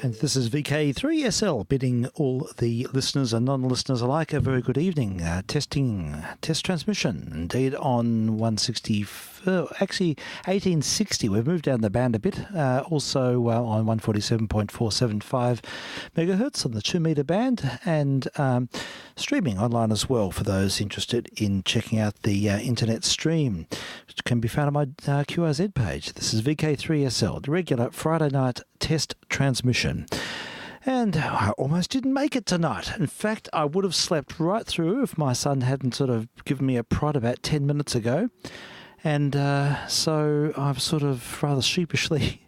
And this is VK3SL bidding all the listeners and non-listeners alike a very good evening. Test transmission, indeed, on 1860. We've moved down the band a bit. Also on 147.475 megahertz on the 2 metre band, and streaming online as well for those interested in checking out the internet stream, which can be found on my QRZ page. This is VK3SL, the regular Friday night test transmission. And I almost didn't make it tonight. In fact, I would have slept right through if my son hadn't sort of given me a prod about 10 minutes ago. And so I've sort of rather sleepishly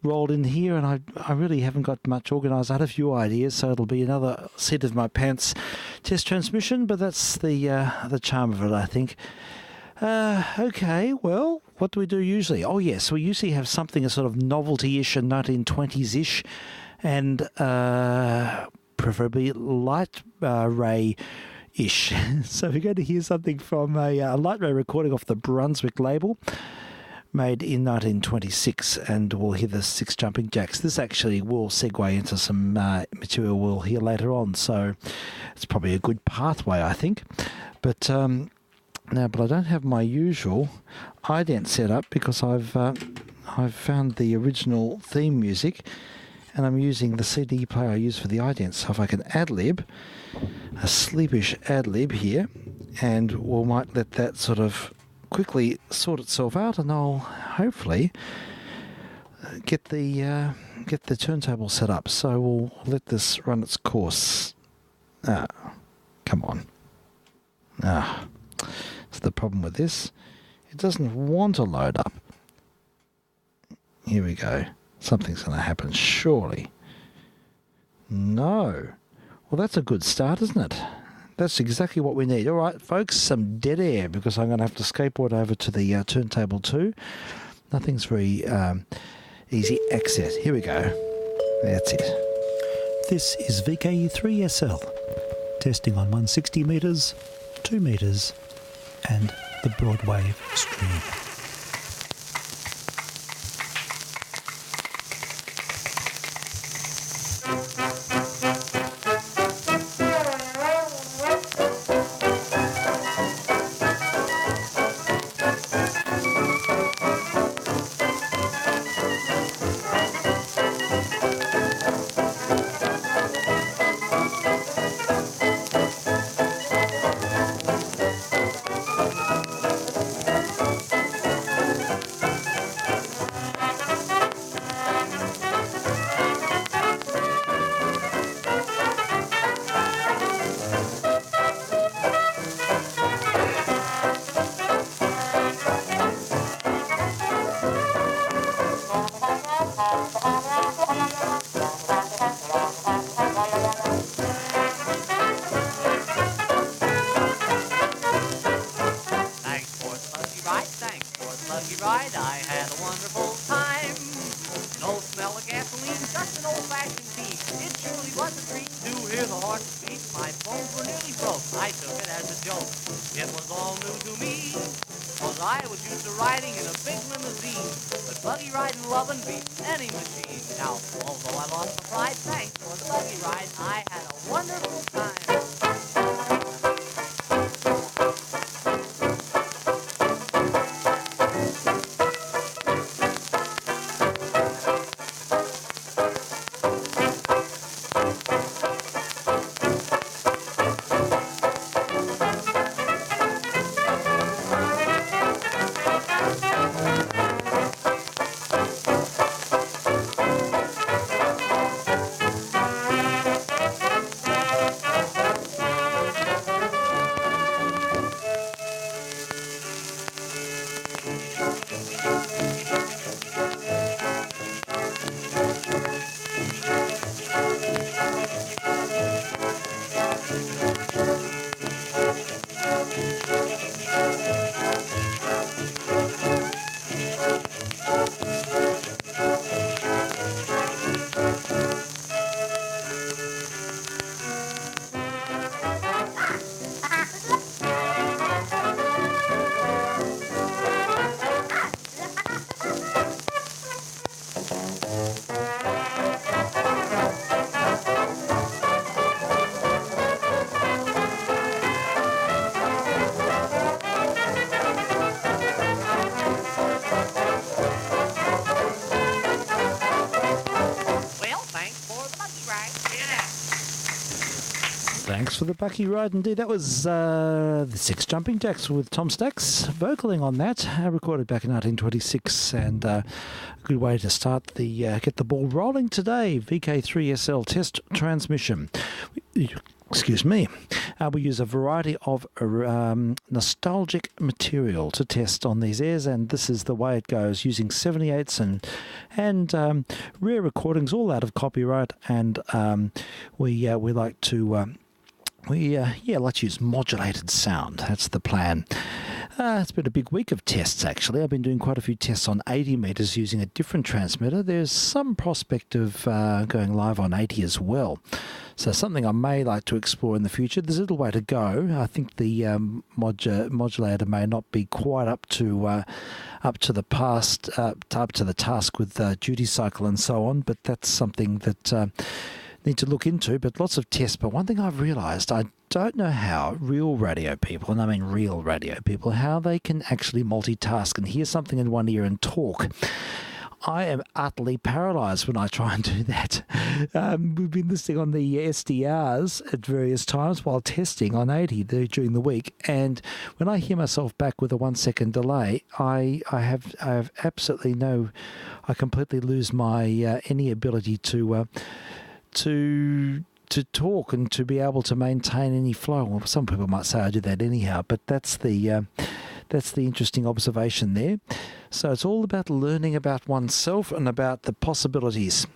rolled in here, and I really haven't got much organised. I had a few ideas, so it'll be another seat of my pants test transmission, but that's the charm of it, I think. Okay, well, what do we do usually? Oh, yes, we usually have something a sort of novelty-ish and 1920s-ish, and preferably light ray-ish. So we're going to hear something from a light ray recording off the Brunswick label, made in 1926, and we'll hear the 6 jumping jacks. This actually will segue into some material we'll hear later on, so it's probably a good pathway, I think. But I don't have my usual ident set up because I've found the original theme music, and I'm using the CD player I use for the ident. So if I can ad-lib, a sleepish ad-lib here, and we might let that sort of quickly sort itself out, and I'll hopefully get the turntable set up. So we'll let this run its course. Come on. That's the problem with this. It doesn't want to load up. Here we go. Something's going to happen, surely. No. Well, that's a good start, isn't it? That's exactly what we need. All right, folks, some dead air, because I'm going to have to skateboard over to the turntable too. Nothing's very easy access. Here we go. That's it. This is VK3SL, testing on 160 metres, 2 metres, and the broadwave stream. Thanks for the bucky ride indeed. That was the Six Jumping Jacks with Tom Stacks vocaling on that, recorded back in 1926, and a good way to start the get the ball rolling today. VK3SL test transmission. Excuse me. We use a variety of nostalgic material to test on these airs, and this is the way it goes, using 78s and rare recordings, all out of copyright, and we like to let's use modulated sound. That's the plan. It's been a big week of tests, actually. I've been doing quite a few tests on 80 metres using a different transmitter. There's some prospect of going live on 80 as well. So something I may like to explore in the future. There's a little way to go. I think the modulator may not be quite up to the task with duty cycle and so on, but that's something that need to look into. But lots of tests. But one thing I've realised, I don't know how real radio people, and I mean real radio people, how they can actually multitask and hear something in one ear and talk. I am utterly paralysed when I try and do that. We've been listening on the SDRs at various times while testing on 80 during the week, and when I hear myself back with a 1 second delay, I have absolutely no. I completely lose my any ability to talk and to be able to maintain any flow. Well, some people might say I do that anyhow, but that's the interesting observation there. So it's all about learning about oneself and about the possibilities.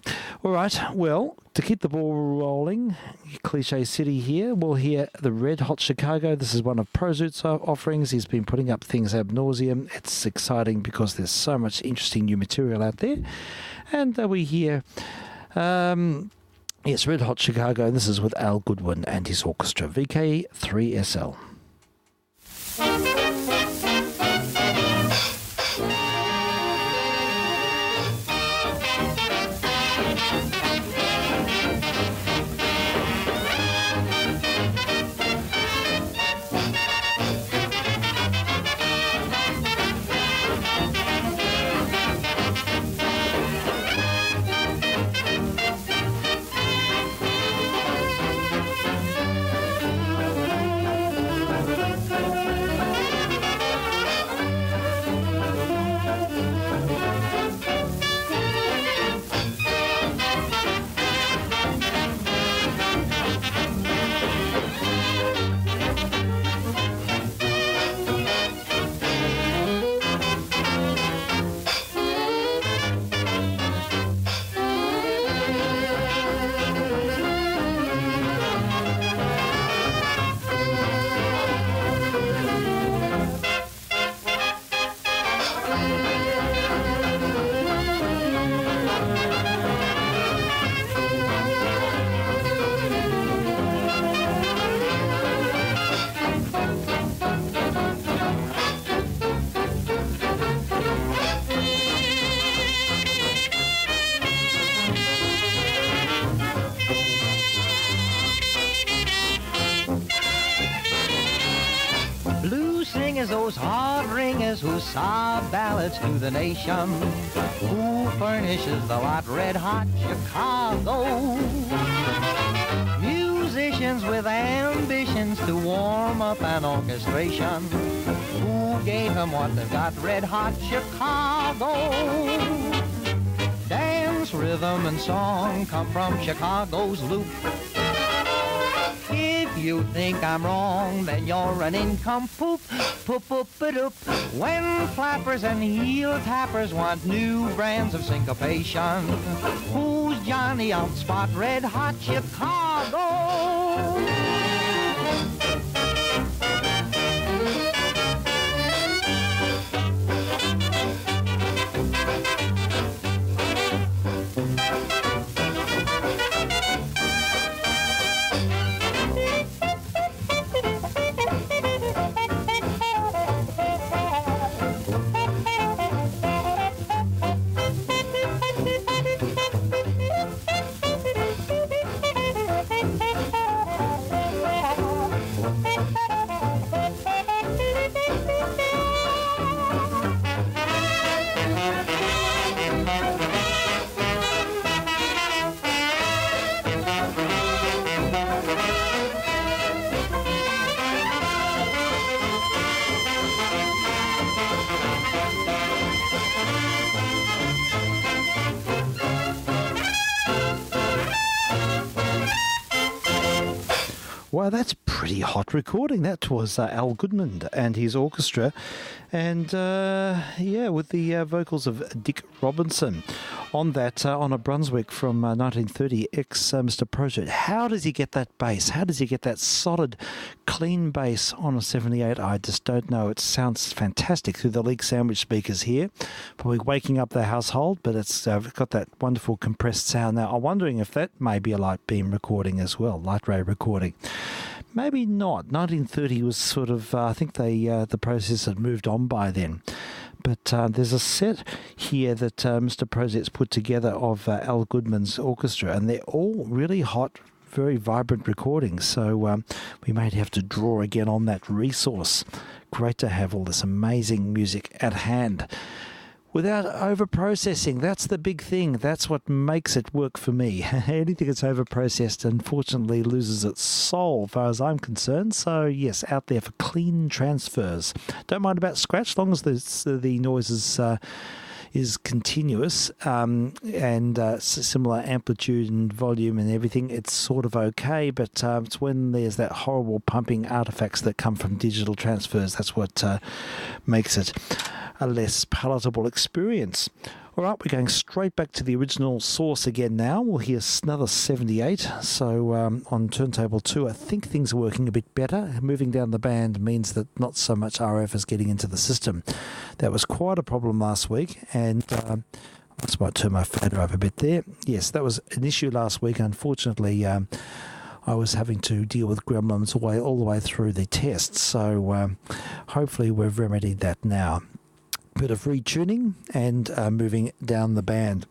All right, well, to keep the ball rolling, Cliche City here, we'll hear the Red Hot Chicago. This is one of Prozoot's offerings. He's been putting up things ab nauseum. It's exciting because there's so much interesting new material out there. And we hear... yes, Red Hot Chicago. This is with Al Goodwin and his orchestra, VK3SL. Those hard ringers who sob ballads to the nation, who furnishes the hot, red hot Chicago. Musicians with ambitions to warm up an orchestration, who gave them what they've got, red hot Chicago. Dance, rhythm, and song come from Chicago's loop. If you think I'm wrong, then you're an incomplete. Poop-poop-a-doop. When flappers and heel tappers want new brands of syncopation, who's Johnny on spot, red hot Chicago? Wow, that's pretty hot recording. That was Al Goodman and his orchestra. And, with the vocals of Dick Robinson on that, on a Brunswick from 1930, Mr. Project. How does he get that bass? How does he get that solid, clean bass on a 78? I just don't know. It sounds fantastic through the leak sandwich speakers here. Probably waking up the household, but it's got that wonderful compressed sound. Now, I'm wondering if that may be a light beam recording as well, light ray recording. Maybe not. 1930 was sort of, I think the process had moved on by then. But there's a set here that Mr. Prozet's put together of Al Goodman's orchestra, and they're all really hot, very vibrant recordings. So we may have to draw again on that resource. Great to have all this amazing music at hand. Without over-processing, that's the big thing. That's what makes it work for me. Anything that's over-processed, unfortunately, loses its soul, as far as I'm concerned. So, yes, out there for clean transfers. Don't mind about scratch, as long as the noise is continuous and similar amplitude and volume and everything, it's sort of okay, but it's when there's that horrible pumping artifacts that come from digital transfers, that's what makes it a less palatable experience. All right, we're going straight back to the original source again now. We'll hear another 78. So on turntable 2, I think things are working a bit better. Moving down the band means that not so much RF is getting into the system. That was quite a problem last week, and I just might turn my fader up a bit there. Yes, that was an issue last week. Unfortunately, I was having to deal with gremlins all the way through the tests, so hopefully we've remedied that now. Bit of retuning and moving down the band.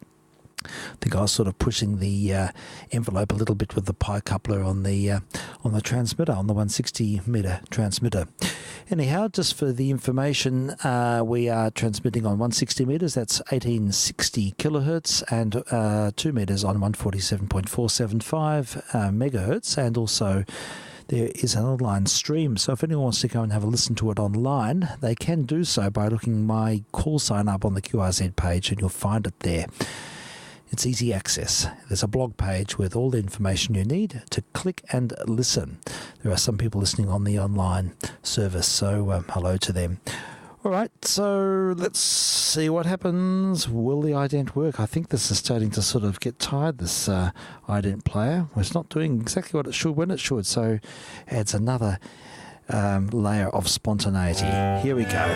I think I was sort of pushing the envelope a little bit with the pi coupler on the transmitter, on the 160 meter transmitter. Anyhow, just for the information, we are transmitting on 160 meters. That's 1860 kilohertz, and 2 meters on 147.475 megahertz, and also there is an online stream, so if anyone wants to go and have a listen to it online, they can do so by looking my call sign up on the QRZ page, and you'll find it there. It's easy access. There's a blog page with all the information you need to click and listen. There are some people listening on the online service, so hello to them. All right, so let's see what happens. Will the ident work? I think this is starting to sort of get tired, this ident player. It's not doing exactly what it should when it should, so adds another layer of spontaneity. Here we go.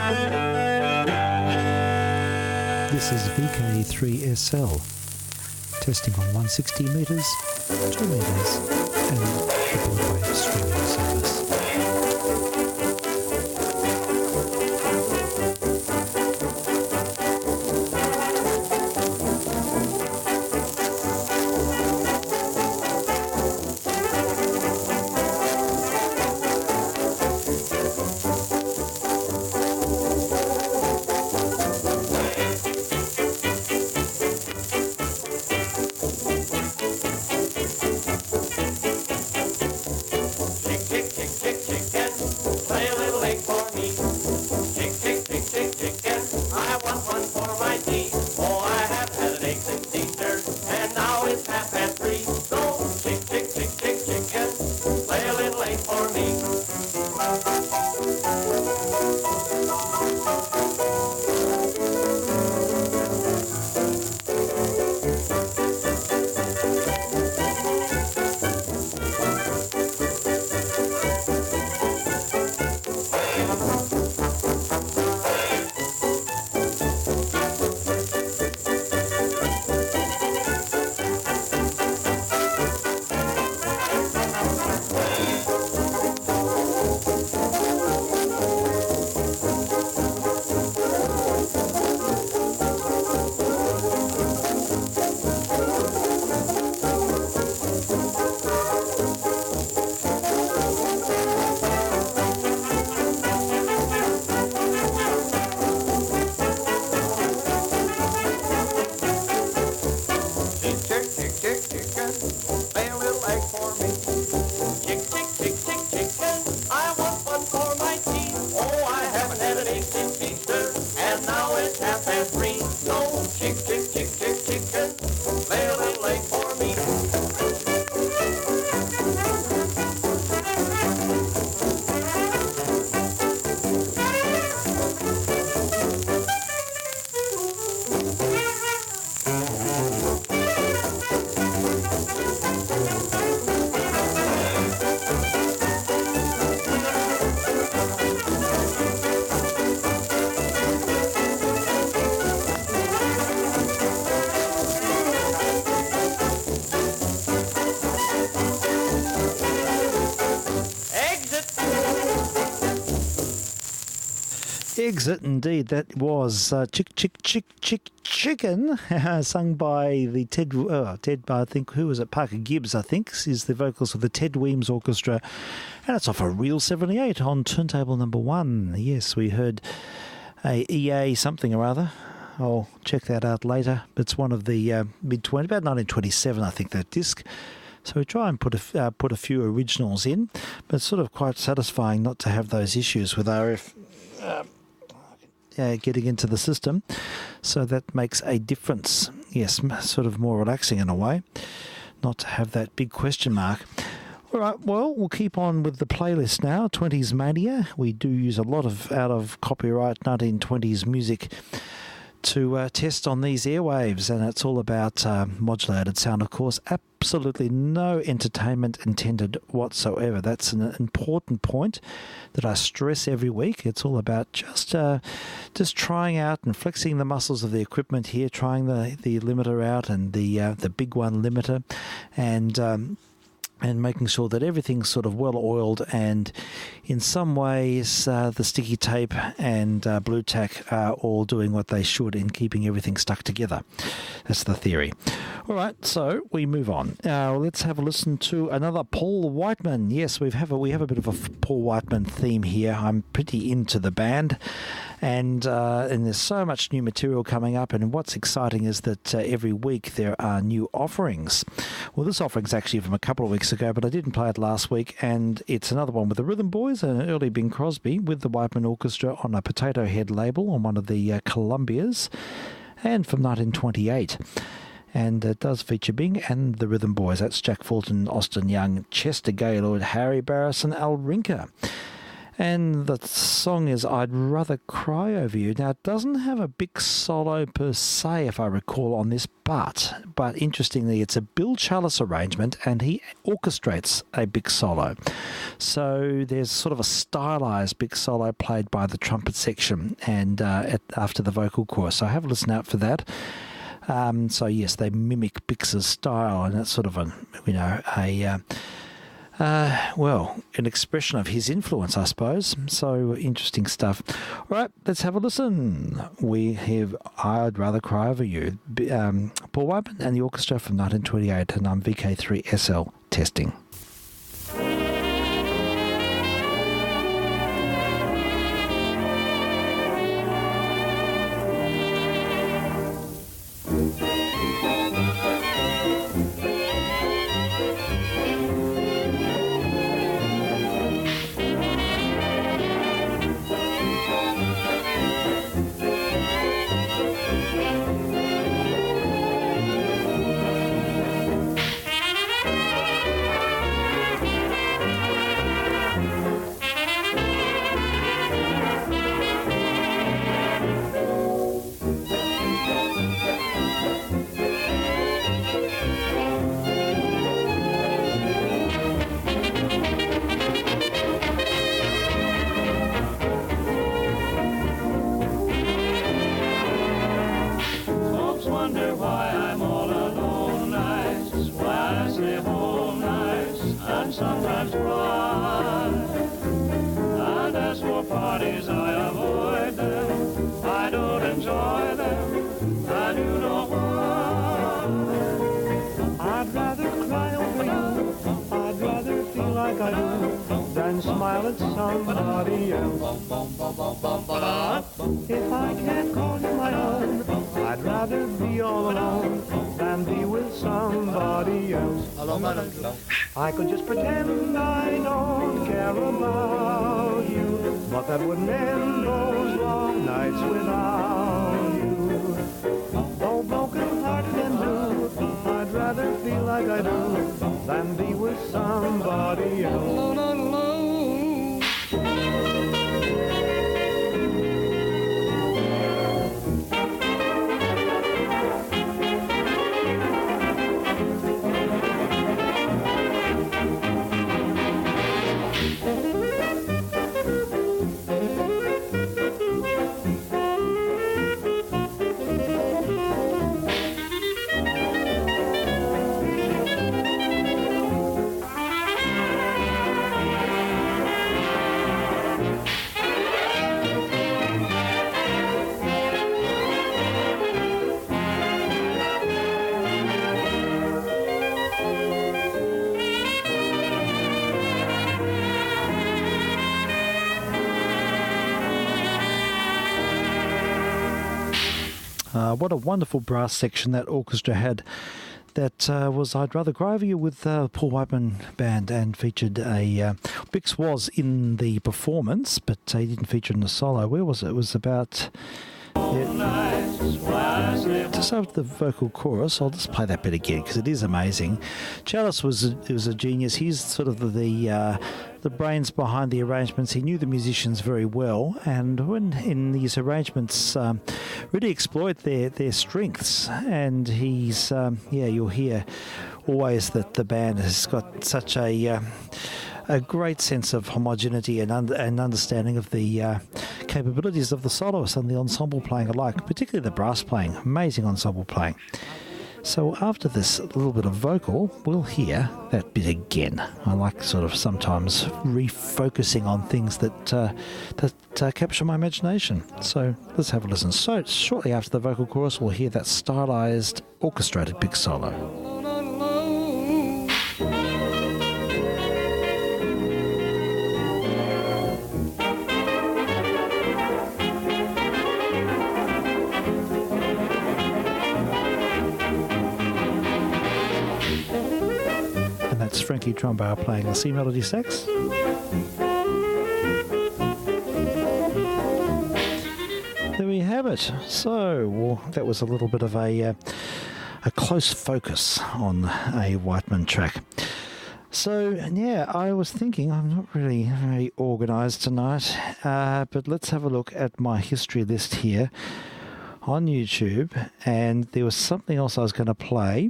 This is VK3SL, testing on 160 meters, 2 meters, and the Broadway streaming service. Exit, indeed. That was Chicken, sung by the Ted, I think, who was it? Parker Gibbs, I think, is the vocals of the Ted Weems Orchestra. And it's off a Reel 78 on turntable number 1. Yes, we heard a EA something or other. I'll check that out later. It's one of the mid-20s, about 1927, I think, that disc. So we try and put a few originals in, but it's sort of quite satisfying not to have those issues with RF getting into the system. So that makes a difference. Yes, sort of more relaxing in a way, not to have that big question mark. All right, well, we'll keep on with the playlist now, 20s Mania. We do use a lot of out-of-copyright 1920s music to test on these airwaves, and it's all about modulated sound, of course. Absolutely no entertainment intended whatsoever. That's an important point that I stress every week. It's all about just trying out and flexing the muscles of the equipment here, trying the limiter out and the big one limiter, and making sure that everything's sort of well-oiled, and in some ways the sticky tape and blue tack are all doing what they should in keeping everything stuck together. That's the theory. All right, so we move on. Let's have a listen to another Paul Whiteman. Yes, we have a bit of a Paul Whiteman theme here. I'm pretty into the band, and there's so much new material coming up, and what's exciting is that every week there are new offerings. Well, this offering's actually from a couple of weeks ago, but I didn't play it last week, and it's another one with the Rhythm Boys and an early Bing Crosby with the Whiteman Orchestra on a Potato Head label on one of the Columbias, and from 1928. And it does feature Bing and the Rhythm Boys. That's Jack Fulton, Austin Young, Chester Gaylord, Harry Barris, and Al Rinker. And the song is I'd Rather Cry Over You. Now, it doesn't have a big solo per se, if I recall, on this, but interestingly, it's a Bill Challis arrangement, and he orchestrates a big solo. So there's sort of a stylized big solo played by the trumpet section and after the vocal chorus. So have a listen out for that. So yes, they mimic Bix's style, and that's sort of an expression of his influence, I suppose. So interesting stuff. All right, let's have a listen. We have I'd Rather Cry Over You, Paul Whiteman and the orchestra from 1928, and I'm VK3SL testing. If I can't call you my own, I'd rather be all alone than be with somebody else. I could just pretend I don't care about you, but that wouldn't end those long nights without you. Though broken-hearted and blue, I'd rather feel like I do than be with somebody else. What a wonderful brass section that orchestra had. That was I'd Rather Cry Over You with Paul Whiteman Band, and featured a... Bix was in the performance, but he didn't feature in the solo. Where was it? It was about... just after the vocal chorus. I'll just play that bit again because it is amazing. Chalice was a genius. He's sort of the brains behind the arrangements. He knew the musicians very well, and when in these arrangements really exploit their strengths. And he's you'll hear always that the band has got such a great sense of homogeneity and understanding of the capabilities of the soloists and the ensemble playing alike, particularly the brass playing. Amazing ensemble playing. So after this little bit of vocal, we'll hear that bit again. I like sort of sometimes refocusing on things that capture my imagination. So let's have a listen. So shortly after the vocal chorus, we'll hear that stylized orchestrated big solo. That's Frankie Trumbo playing the C melody sax. There we have it. So that was a little bit of a close focus on a Whiteman track. So yeah, I was thinking I'm not really very organised tonight, but let's have a look at my history list here on YouTube, and there was something else I was going to play.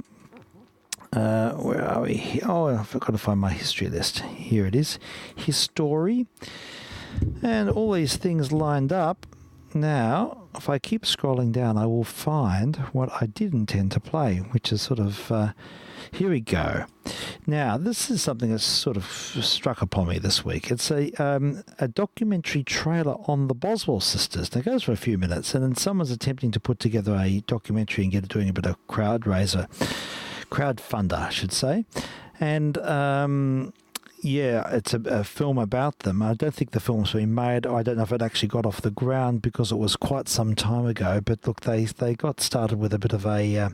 Where are we? Oh, I forgot to find my history list. Here it is. History. And all these things lined up. Now, if I keep scrolling down, I will find what I did intend to play, which is sort of... here we go. Now, this is something that's sort of struck upon me this week. It's a documentary trailer on the Boswell sisters. Now, it goes for a few minutes, and then someone's attempting to put together a documentary and doing a bit of crowdfunder, I should say. And it's a film about them. I don't think the film's been made. I don't know if it actually got off the ground because it was quite some time ago. But look, they got started with a bit of a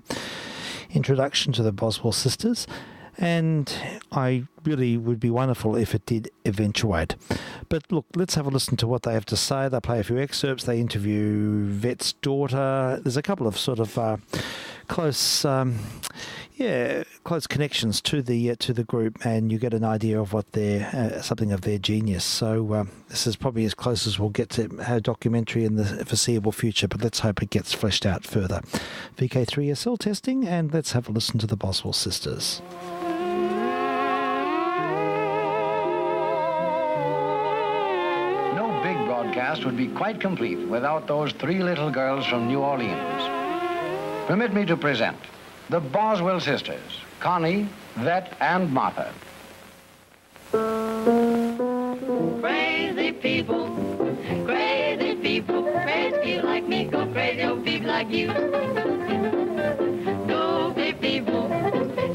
introduction to the Boswell sisters, and I really would be wonderful if it did eventuate. But look, let's have a listen to what they have to say. They play a few excerpts. They interview Vet's daughter. There's a couple of sort of close connections to the group, and you get an idea of what their something of their genius. So this is probably as close as we'll get to a documentary in the foreseeable future, but let's hope it gets fleshed out further. VK3SL testing, and let's have a listen to the Boswell sisters. No big broadcast would be quite complete without those three little girls from New Orleans. Permit me to present the Boswell sisters, Connie, Vet, and Martha. Crazy people like me go crazy over people like you. Goofy people,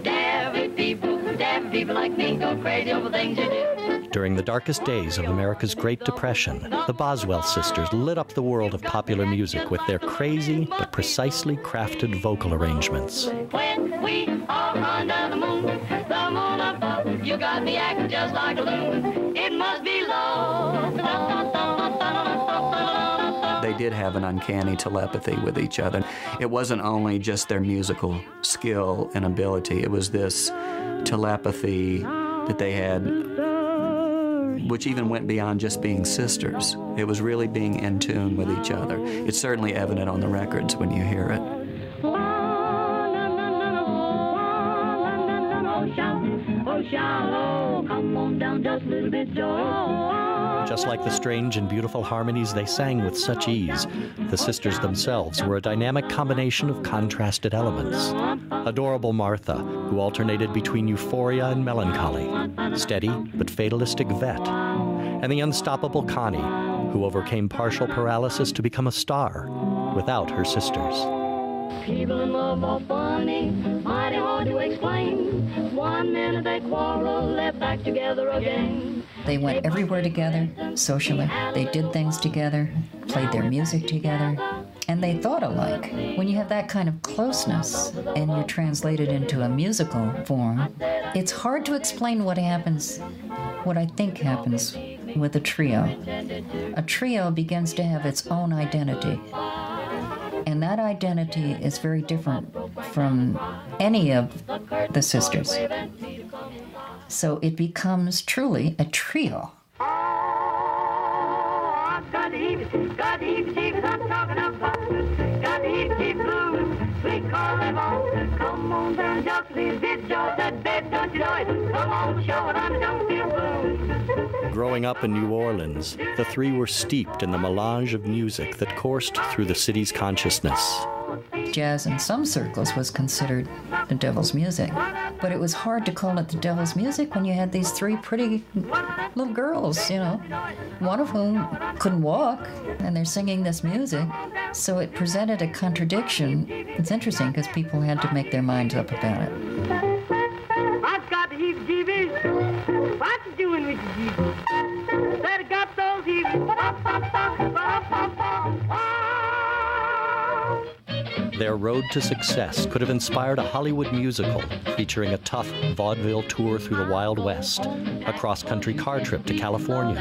daffy people like me go crazy over things you do. During the darkest days of America's Great Depression, the Boswell sisters lit up the world of popular music with their crazy but precisely crafted vocal arrangements. When we are under the moon above, you got me acting just like a loon. It must be love. They did have an uncanny telepathy with each other. It wasn't only just their musical skill and ability, it was this telepathy that they had, which even went beyond just being sisters. It was really being in tune with each other. It's certainly evident on the records when you hear it. Come on down just a little bit, Joe. Just like the strange and beautiful harmonies they sang with such ease, the sisters themselves were a dynamic combination of contrasted elements. Adorable Martha, who alternated between euphoria and melancholy, steady but fatalistic Vet, and the unstoppable Connie, who overcame partial paralysis to become a star without her sisters. People in love are funny, mighty hard to explain. 1 minute they quarrel, left back together again. They went everywhere together, socially. They did things together, played their music together, and they thought alike. When you have that kind of closeness and you translate it into a musical form, it's hard to explain what happens, what I think happens with a trio. A trio begins to have its own identity. And that identity is very different from any of the sisters. So it becomes truly a trio. Got the heebie-jeebies, I'm talking about. Got the heebie-jeebies blues, we call them on. Come on down, just these big jaws, that bed, don't you know it? Come on, show it, I don't feel blue. Growing up in New Orleans, the three were steeped in the melange of music that coursed through the city's consciousness. Jazz in some circles was considered the devil's music, but it was hard to call it the devil's music when you had these three pretty little girls, you know, one of whom couldn't walk, and they're singing this music. So it presented a contradiction. It's interesting because people had to make their minds up about it. I've got the heebie-jeebies. What you doing with the jeebies? Better got those heebie. Their road to success could have inspired a Hollywood musical featuring a tough vaudeville tour through the Wild West, a cross-country car trip to California,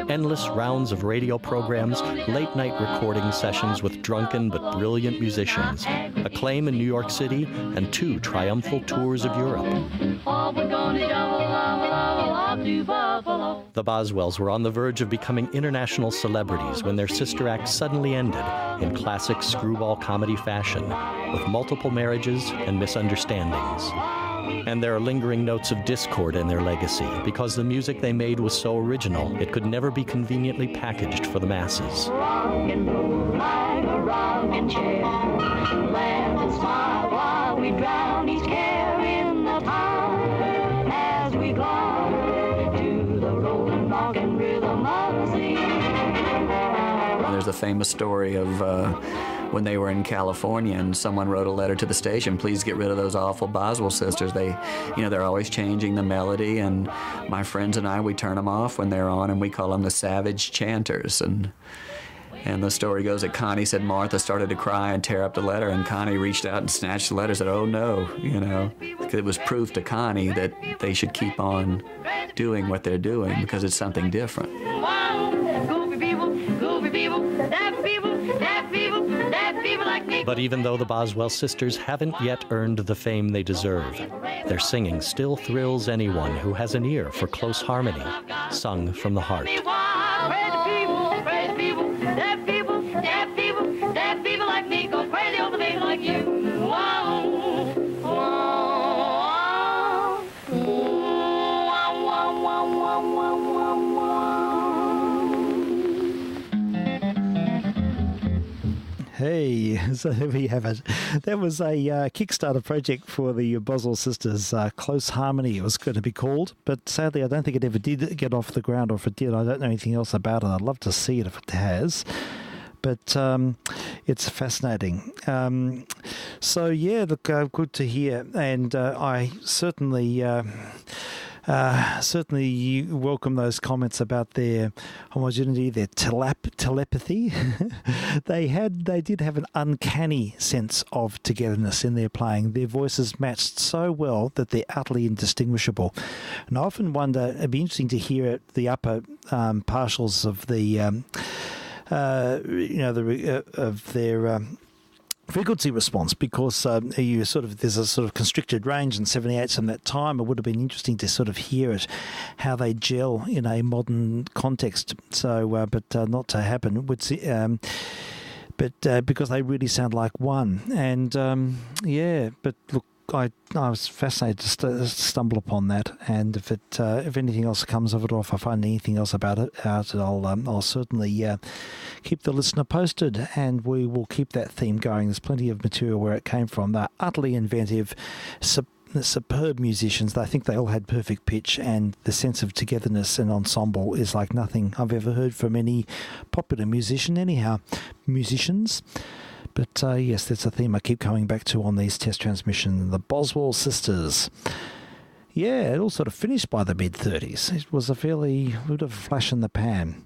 endless rounds of radio programs, late-night recording sessions with drunken but brilliant musicians, acclaim in New York City, and 2 triumphal tours of Europe. The Boswells were on the verge of becoming international celebrities when their sister act suddenly ended in classic screwball comedy fashion, with multiple marriages and misunderstandings. And there are lingering notes of discord in their legacy, because the music they made was so original, it could never be conveniently packaged for the masses. Rock and roll like a rocking chair. Laugh and smile while we drown each care in the pond as we glide to the rolling rocking rhythm of the sea. There's a famous story of when they were in California and someone wrote a letter to the station, please get rid of those awful Boswell sisters. They're always changing the melody, and my friends and I, we turn them off when they're on, and we call them the savage chanters. And the story goes that Connie said Martha started to cry and tear up the letter, and Connie reached out and snatched the letter and said, oh no, it was proof to Connie that they should keep on doing what they're doing because it's something different. But even though the Boswell sisters haven't yet earned the fame they deserve, their singing still thrills anyone who has an ear for close harmony, sung from the heart. Like me, go crazy over me like you. Hey, so there we have it. That was a Kickstarter project for the Boswell sisters, Close Harmony it was going to be called, but sadly I don't think it ever did get off the ground, or if it did, I don't know anything else about it. I'd love to see it if it has. But it's fascinating. So yeah, look, good to hear, and I certainly welcome those comments about their homogeneity, their telepathy. They did have an uncanny sense of togetherness in their playing. Their voices matched so well that they're utterly indistinguishable. And I often wonder, it'd be interesting to hear the upper partials of the of their frequency response, because there's a sort of constricted range in 78s from that time. It would have been interesting to sort of hear it, how they gel in a modern context. So, but not to happen. But because they really sound like one, and But look, I was fascinated to stumble upon that, and if anything else comes of it, or if I find anything else about it, I'll certainly keep the listener posted, and we will keep that theme going. There's plenty of material where it came from. They're utterly inventive, superb musicians. I think they all had perfect pitch, and the sense of togetherness and ensemble is like nothing I've ever heard from any popular musicians. But yes, that's a theme I keep coming back to on these test transmissions. The Boswell sisters. Yeah, it all sort of finished by the mid-30s. It was a fairly bit of a flash in the pan.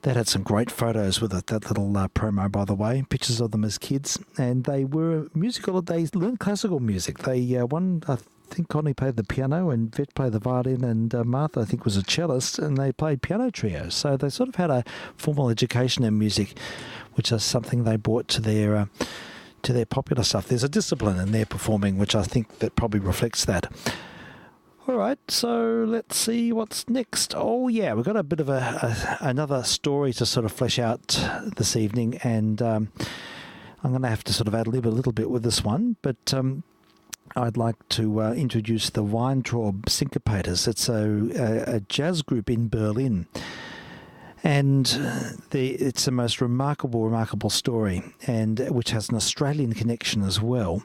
That had some great photos with it, that little promo, by the way, pictures of them as kids. And they were musical. They learned classical music. They I think Connie played the piano and Vet played the violin, and Martha, I think, was a cellist, and they played piano trio. So they sort of had a formal education in music, which is something they brought to their popular stuff. There's a discipline in their performing, which I think that probably reflects that. All right, so let's see what's next. Oh, yeah, we've got a bit of another story to sort of flesh out this evening, and I'm going to have to sort of ad-lib a little bit with this one, but I'd like to introduce the Weintraub Syncopators. It's a jazz group in Berlin, and it's the most remarkable story, and which has an Australian connection as well.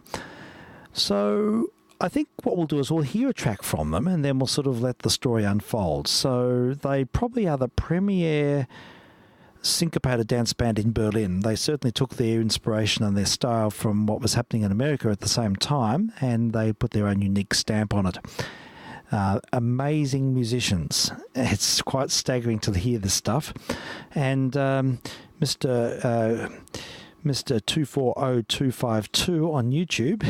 So I think what we'll do is we'll hear a track from them, and then we'll sort of let the story unfold. So they probably are the premier syncopated dance band in Berlin. They certainly took their inspiration and their style from what was happening in America at the same time, and they put their own unique stamp on it. Amazing musicians. It's quite staggering to hear this stuff. And Mr. 240252 on YouTube,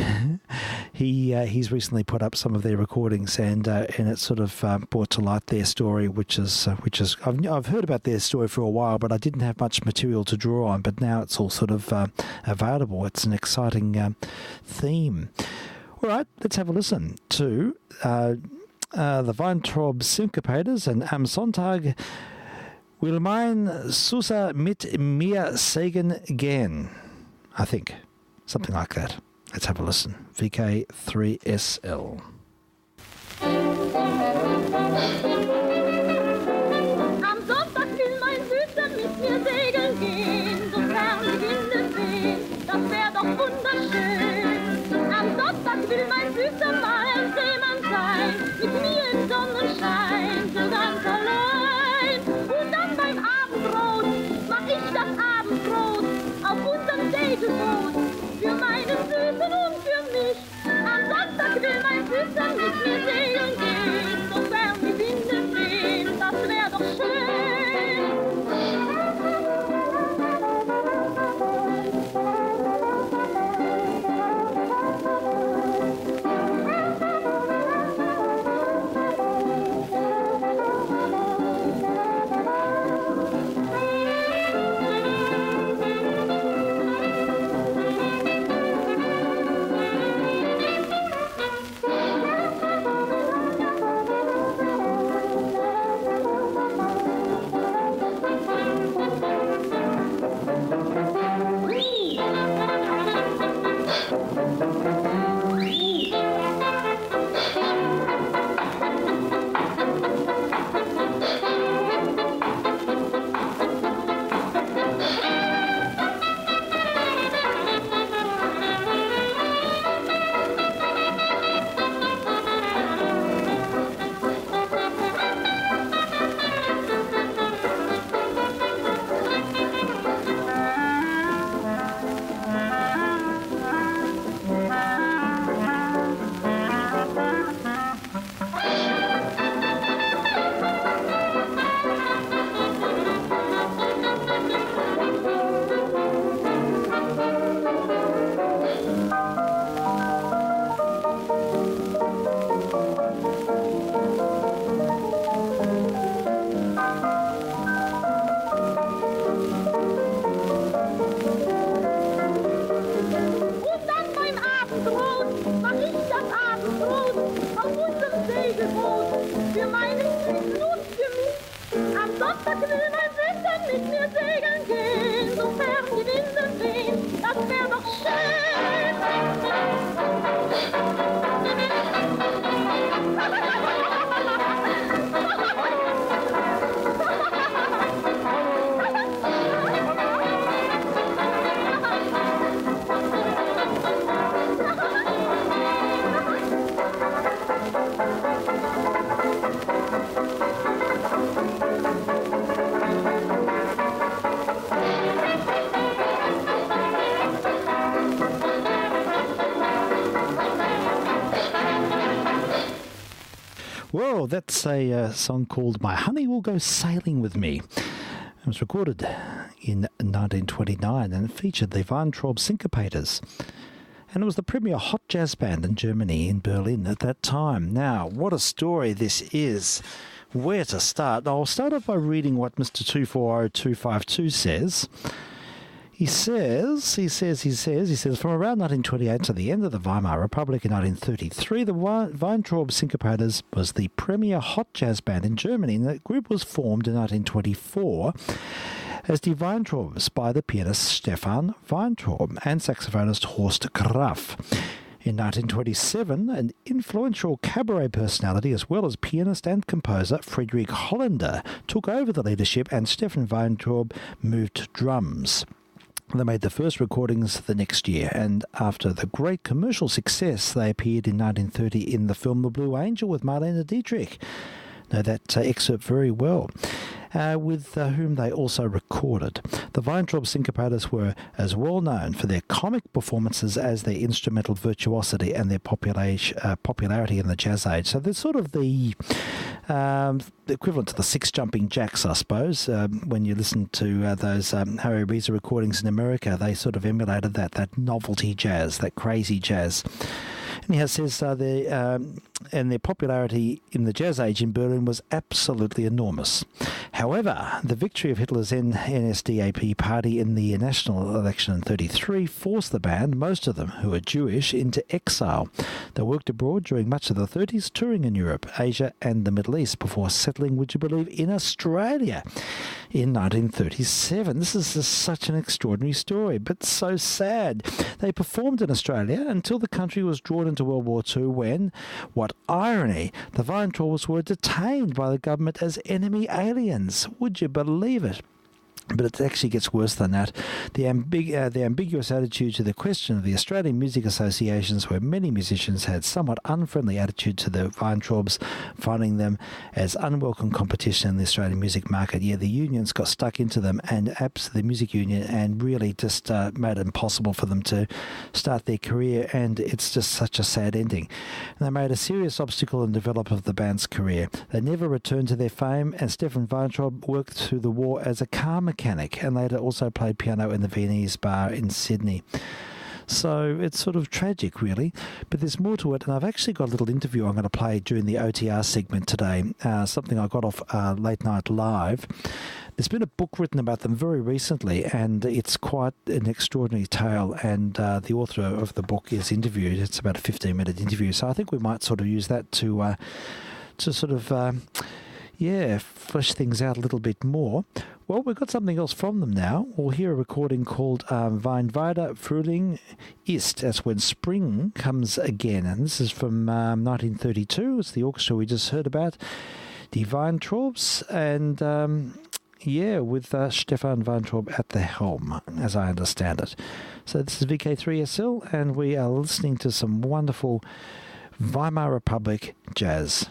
he's recently put up some of their recordings, and it sort of brought to light their story, which is I've heard about their story for a while, but I didn't have much material to draw on. But now it's all sort of available. It's an exciting theme. All right, let's have a listen to the Weintraub Syncopators and Am Sonntag will mein Susa mit mir Segen gehen. I think. Something like that. Let's have a listen. VK3SL. Am Sonntag will mein Süßer mit mir segeln gehen, so fern die Winde wehen, das wär doch wunderschön. Am Sonntag will mein Süßer mal ein Seemann sein, mit mir im Sonnenschein, so ganz allein. Und dann beim Abendbrot mach ich das Abendbrot auf unserem Segelboot, für meinen Süßen und für mich. Am Sonntag will mein Süßer mit mir segeln gehen, so fern die Winde wehen, das wär doch schön. Whoa, that's a song called My Honey Will Go Sailing With Me. It was recorded in 1929 and featured the Weintraub Syncopators. And it was the premier hot jazz band in Germany, in Berlin at that time. Now, what a story this is. Where to start? I'll start off by reading what Mr. 240252 says. He says, from around 1928 to the end of the Weimar Republic in 1933, the Weintraub Syncopators was the premier hot jazz band in Germany, and the group was formed in 1924 as die Weintraubs by the pianist Stefan Weintraub and saxophonist Horst Graf. In 1927, an influential cabaret personality as well as pianist and composer Friedrich Hollander took over the leadership, and Stefan Weintraub moved to drums. They made the first recordings the next year, and after the great commercial success, they appeared in 1930 in the film The Blue Angel with Marlene Dietrich. Know that excerpt very well, with whom they also recorded. The Weintraub Syncopators were as well known for their comic performances as their instrumental virtuosity and their popularity in the jazz age. So they're sort of the equivalent to the Six Jumping Jacks, I suppose. When you listen to those Harry Reeser recordings in America, they sort of emulated that novelty jazz, that crazy jazz. And he says their popularity in the jazz age in Berlin was absolutely enormous. However, the victory of Hitler's NSDAP party in the national election in 1933 forced the band, most of them who were Jewish, into exile. They worked abroad during much of the 1930s, touring in Europe, Asia and the Middle East before settling, would you believe, in Australia in 1937. This is just such an extraordinary story, but so sad. They performed in Australia until the country was drawn into World War II when, what irony, the Weintraubs were detained by the government as enemy aliens. Would you believe it? But it actually gets worse than that. The ambiguous attitude to the question of the Australian Music Associations, where many musicians had somewhat unfriendly attitude to the Weintraubs, finding them as unwelcome competition in the Australian music market. Yeah, the unions got stuck into them, and the music union, and really just made it impossible for them to start their career, and it's just such a sad ending. And they made a serious obstacle in the development of the band's career. They never returned to their fame, and Stefan Weintraub worked through the war as a car mechanic, and later also played piano in the Viennese Bar in Sydney. So it's sort of tragic, really. But there's more to it, and I've actually got a little interview I'm going to play during the OTR segment today, something I got off Late Night Live. There's been a book written about them very recently, and it's quite an extraordinary tale, and the author of the book is interviewed. It's about a 15-minute interview, so I think we might sort of use that to sort of... flesh things out a little bit more. Well, we've got something else from them now. We'll hear a recording called Wenn wieder Frühling ist. That's when spring comes again. And this is from 1932. It's the orchestra we just heard about, die Weintraubs, and with Stefan Weintraub at the helm, as I understand it. So this is VK3SL, and we are listening to some wonderful Weimar Republic jazz.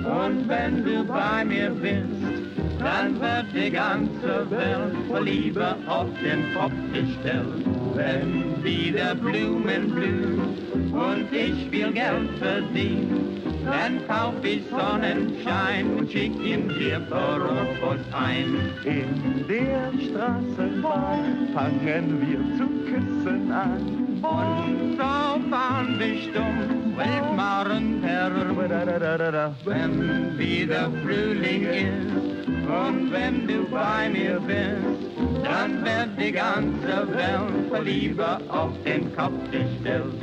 Und wenn du bei mir bist, dann wird die ganze Welt vor Liebe auf den Kopf gestellt. wenn wieder Blumen blühen und ich viel Geld verdien, dann kauf ich Sonnenschein und schick ihn dir voraus ein. In der Straßenbahn fangen wir zu küssen an. Und so fahren wir stumm 12 Meilen herum, wenn wieder Frühling ist und wenn du bei mir bist, dann wird die ganze Welt voll Liebe auf den Kopf gestellt.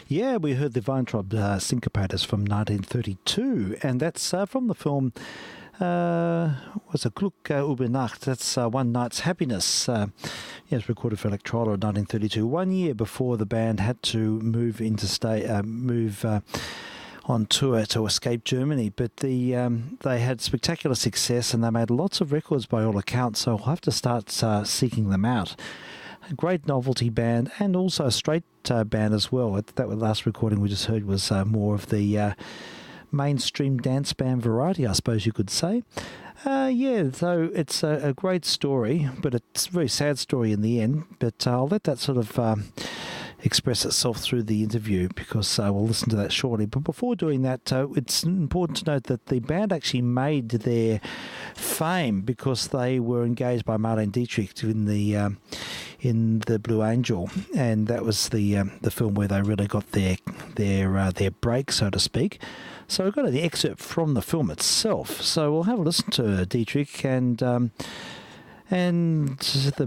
Yeah, we heard the Weintraub Syncopators from 1932, and that's from the film was a Glück über Nacht. That's One Night's Happiness. It's recorded for Electrola in 1932, 1 year before the band had to move on tour to escape Germany. But they had spectacular success, and they made lots of records by all accounts, so we'll have to start seeking them out. A great novelty band, and also a straight band as well. That last recording we just heard was more of the mainstream dance band variety, I suppose you could say. So it's a great story, but it's a very sad story in the end. But I'll let that sort of express itself through the interview, because we'll listen to that shortly. But before doing that, it's important to note that the band actually made their fame because they were engaged by Marlene Dietrich in the Blue Angel, and that was the film where they really got their break, so to speak. So we've got the excerpt from the film itself. So we'll have a listen to Dietrich and the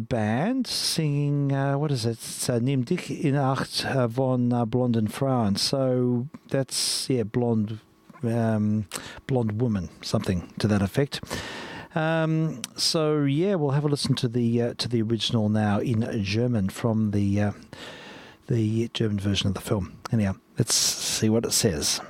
band singing, what is it? It's Nimm dich in Acht von blonden Frauen. So that's, blonde woman, something to that effect. We'll have a listen to the original now in German from the German version of the film. Anyhow, let's see what it says.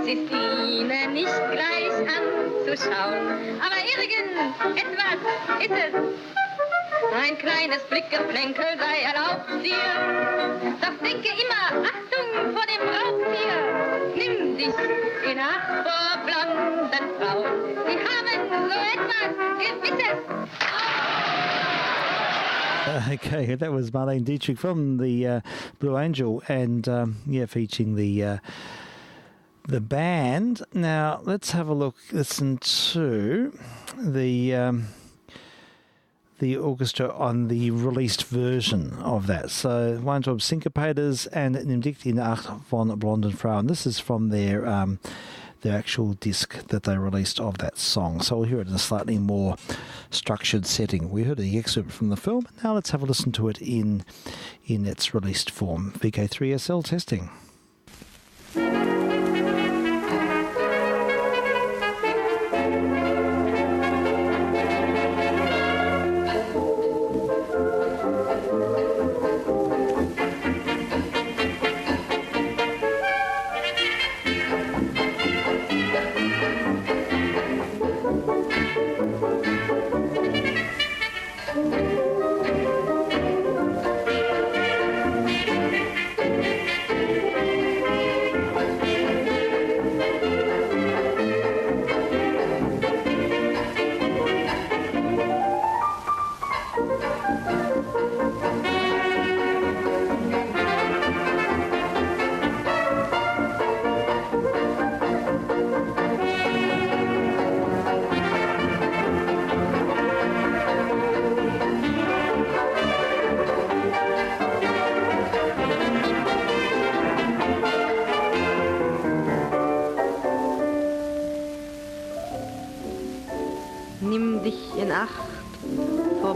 Es ist ihnen nicht gleich anzuschauen, aber irgendetwas ist es. Ein kleines Blickgeplänkel sei erlaubt dir, doch denke immer, Achtung vor dem Raubtier. Nimm dich in Acht vor blonden Frauen, sie haben so etwas Gewisses. Okay, that was Marlene Dietrich from the Blue Angel, and featuring the band. Now let's have a listen to the orchestra on the released version of that. So Weintraub Syncopators and Nimm dich in Acht von blonden Frauen. This is from their actual disc that they released of that song. So we'll hear it in a slightly more structured setting. We heard the excerpt from the film. Now let's have a listen to it in its released form. VK3SL testing.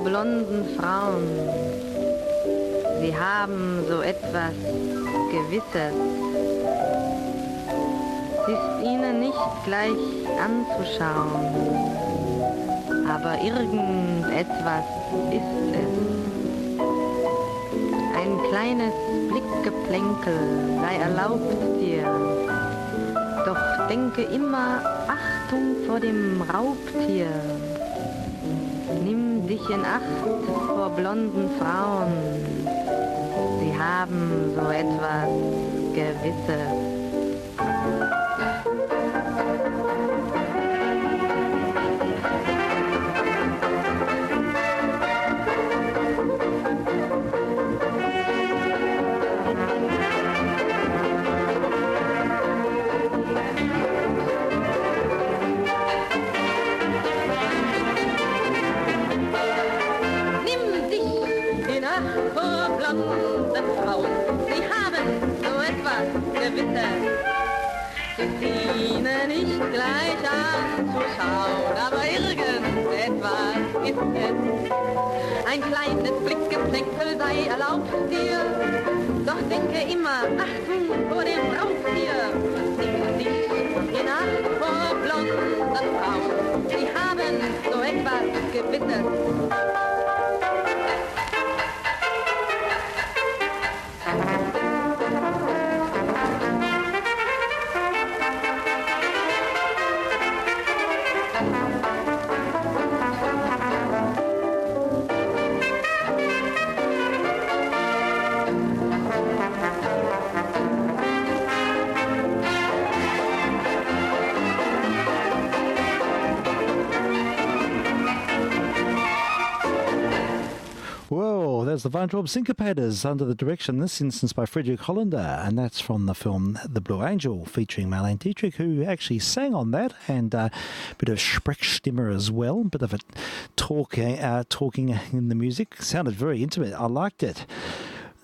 blonden Frauen. Sie haben so etwas Gewisses. Es ist ihnen nicht gleich anzuschauen, aber irgendetwas ist es. Ein kleines Blickgeplänkel sei erlaubt dir, doch denke immer Achtung vor dem Raubtier. Nimm dich in Acht vor blonden Frauen, sie haben so etwas Gewisses. Ist ihnen nicht gleich anzuschauen, aber irgendetwas ist es. Ein kleines Blickgeplänkel sei erlaubt dir, doch denke immer, Achtung vor dem Raubtier. Nimm dich in Acht vor blonden Frauen, sie haben so etwas Gewisses. Whoa, there's the Weintraub Syncopators under the direction, in this instance, by Friedrich Hollander, and that's from the film The Blue Angel, featuring Marlene Dietrich, who actually sang on that, and a bit of Sprechstimme as well, a bit of a talking in the music. Sounded very intimate. I liked it.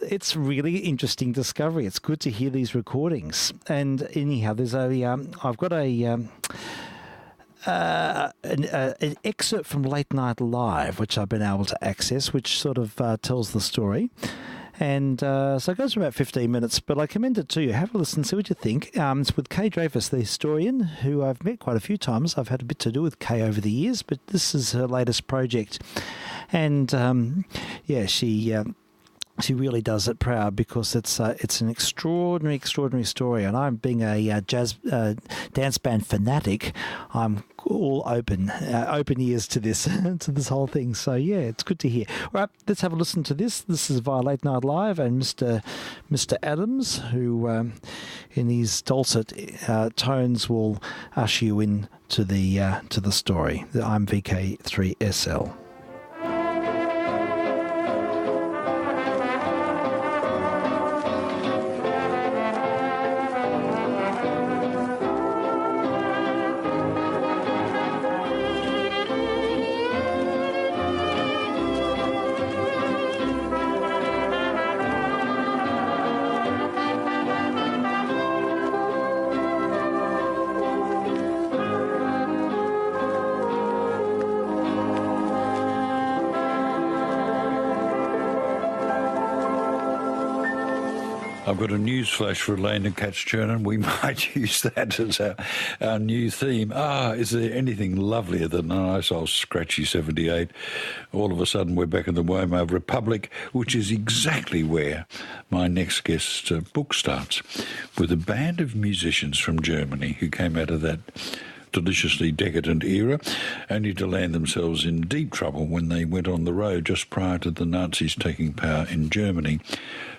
It's really interesting discovery. It's good to hear these recordings. And anyhow, there's I've got an excerpt from Late Night Live, which I've been able to access, which sort of tells the story. And so it goes for about 15 minutes, but I commend it to you. Have a listen, see what you think. It's with Kay Dreyfus, the historian, who I've met quite a few times. I've had a bit to do with Kay over the years, but this is her latest project. And, she really does it proud, because it's an extraordinary story. And I'm being a jazz dance band fanatic. I'm all open ears to this to this whole thing. So yeah, it's good to hear. All right, let's have a listen to this. This is via Late Night Live, and Mr. Adams, who in his dulcet tones will usher you in to the story. I'm VK3SL. I've got a news flash for Elaine and Katz-Chernin. We might use that as our new theme. Is there anything lovelier than a nice old scratchy 78? All of a sudden we're back in the Weimar Republic, which is exactly where my next guest's book starts, with a band of musicians from Germany who came out of that deliciously decadent era, only to land themselves in deep trouble when they went on the road just prior to the Nazis taking power in Germany.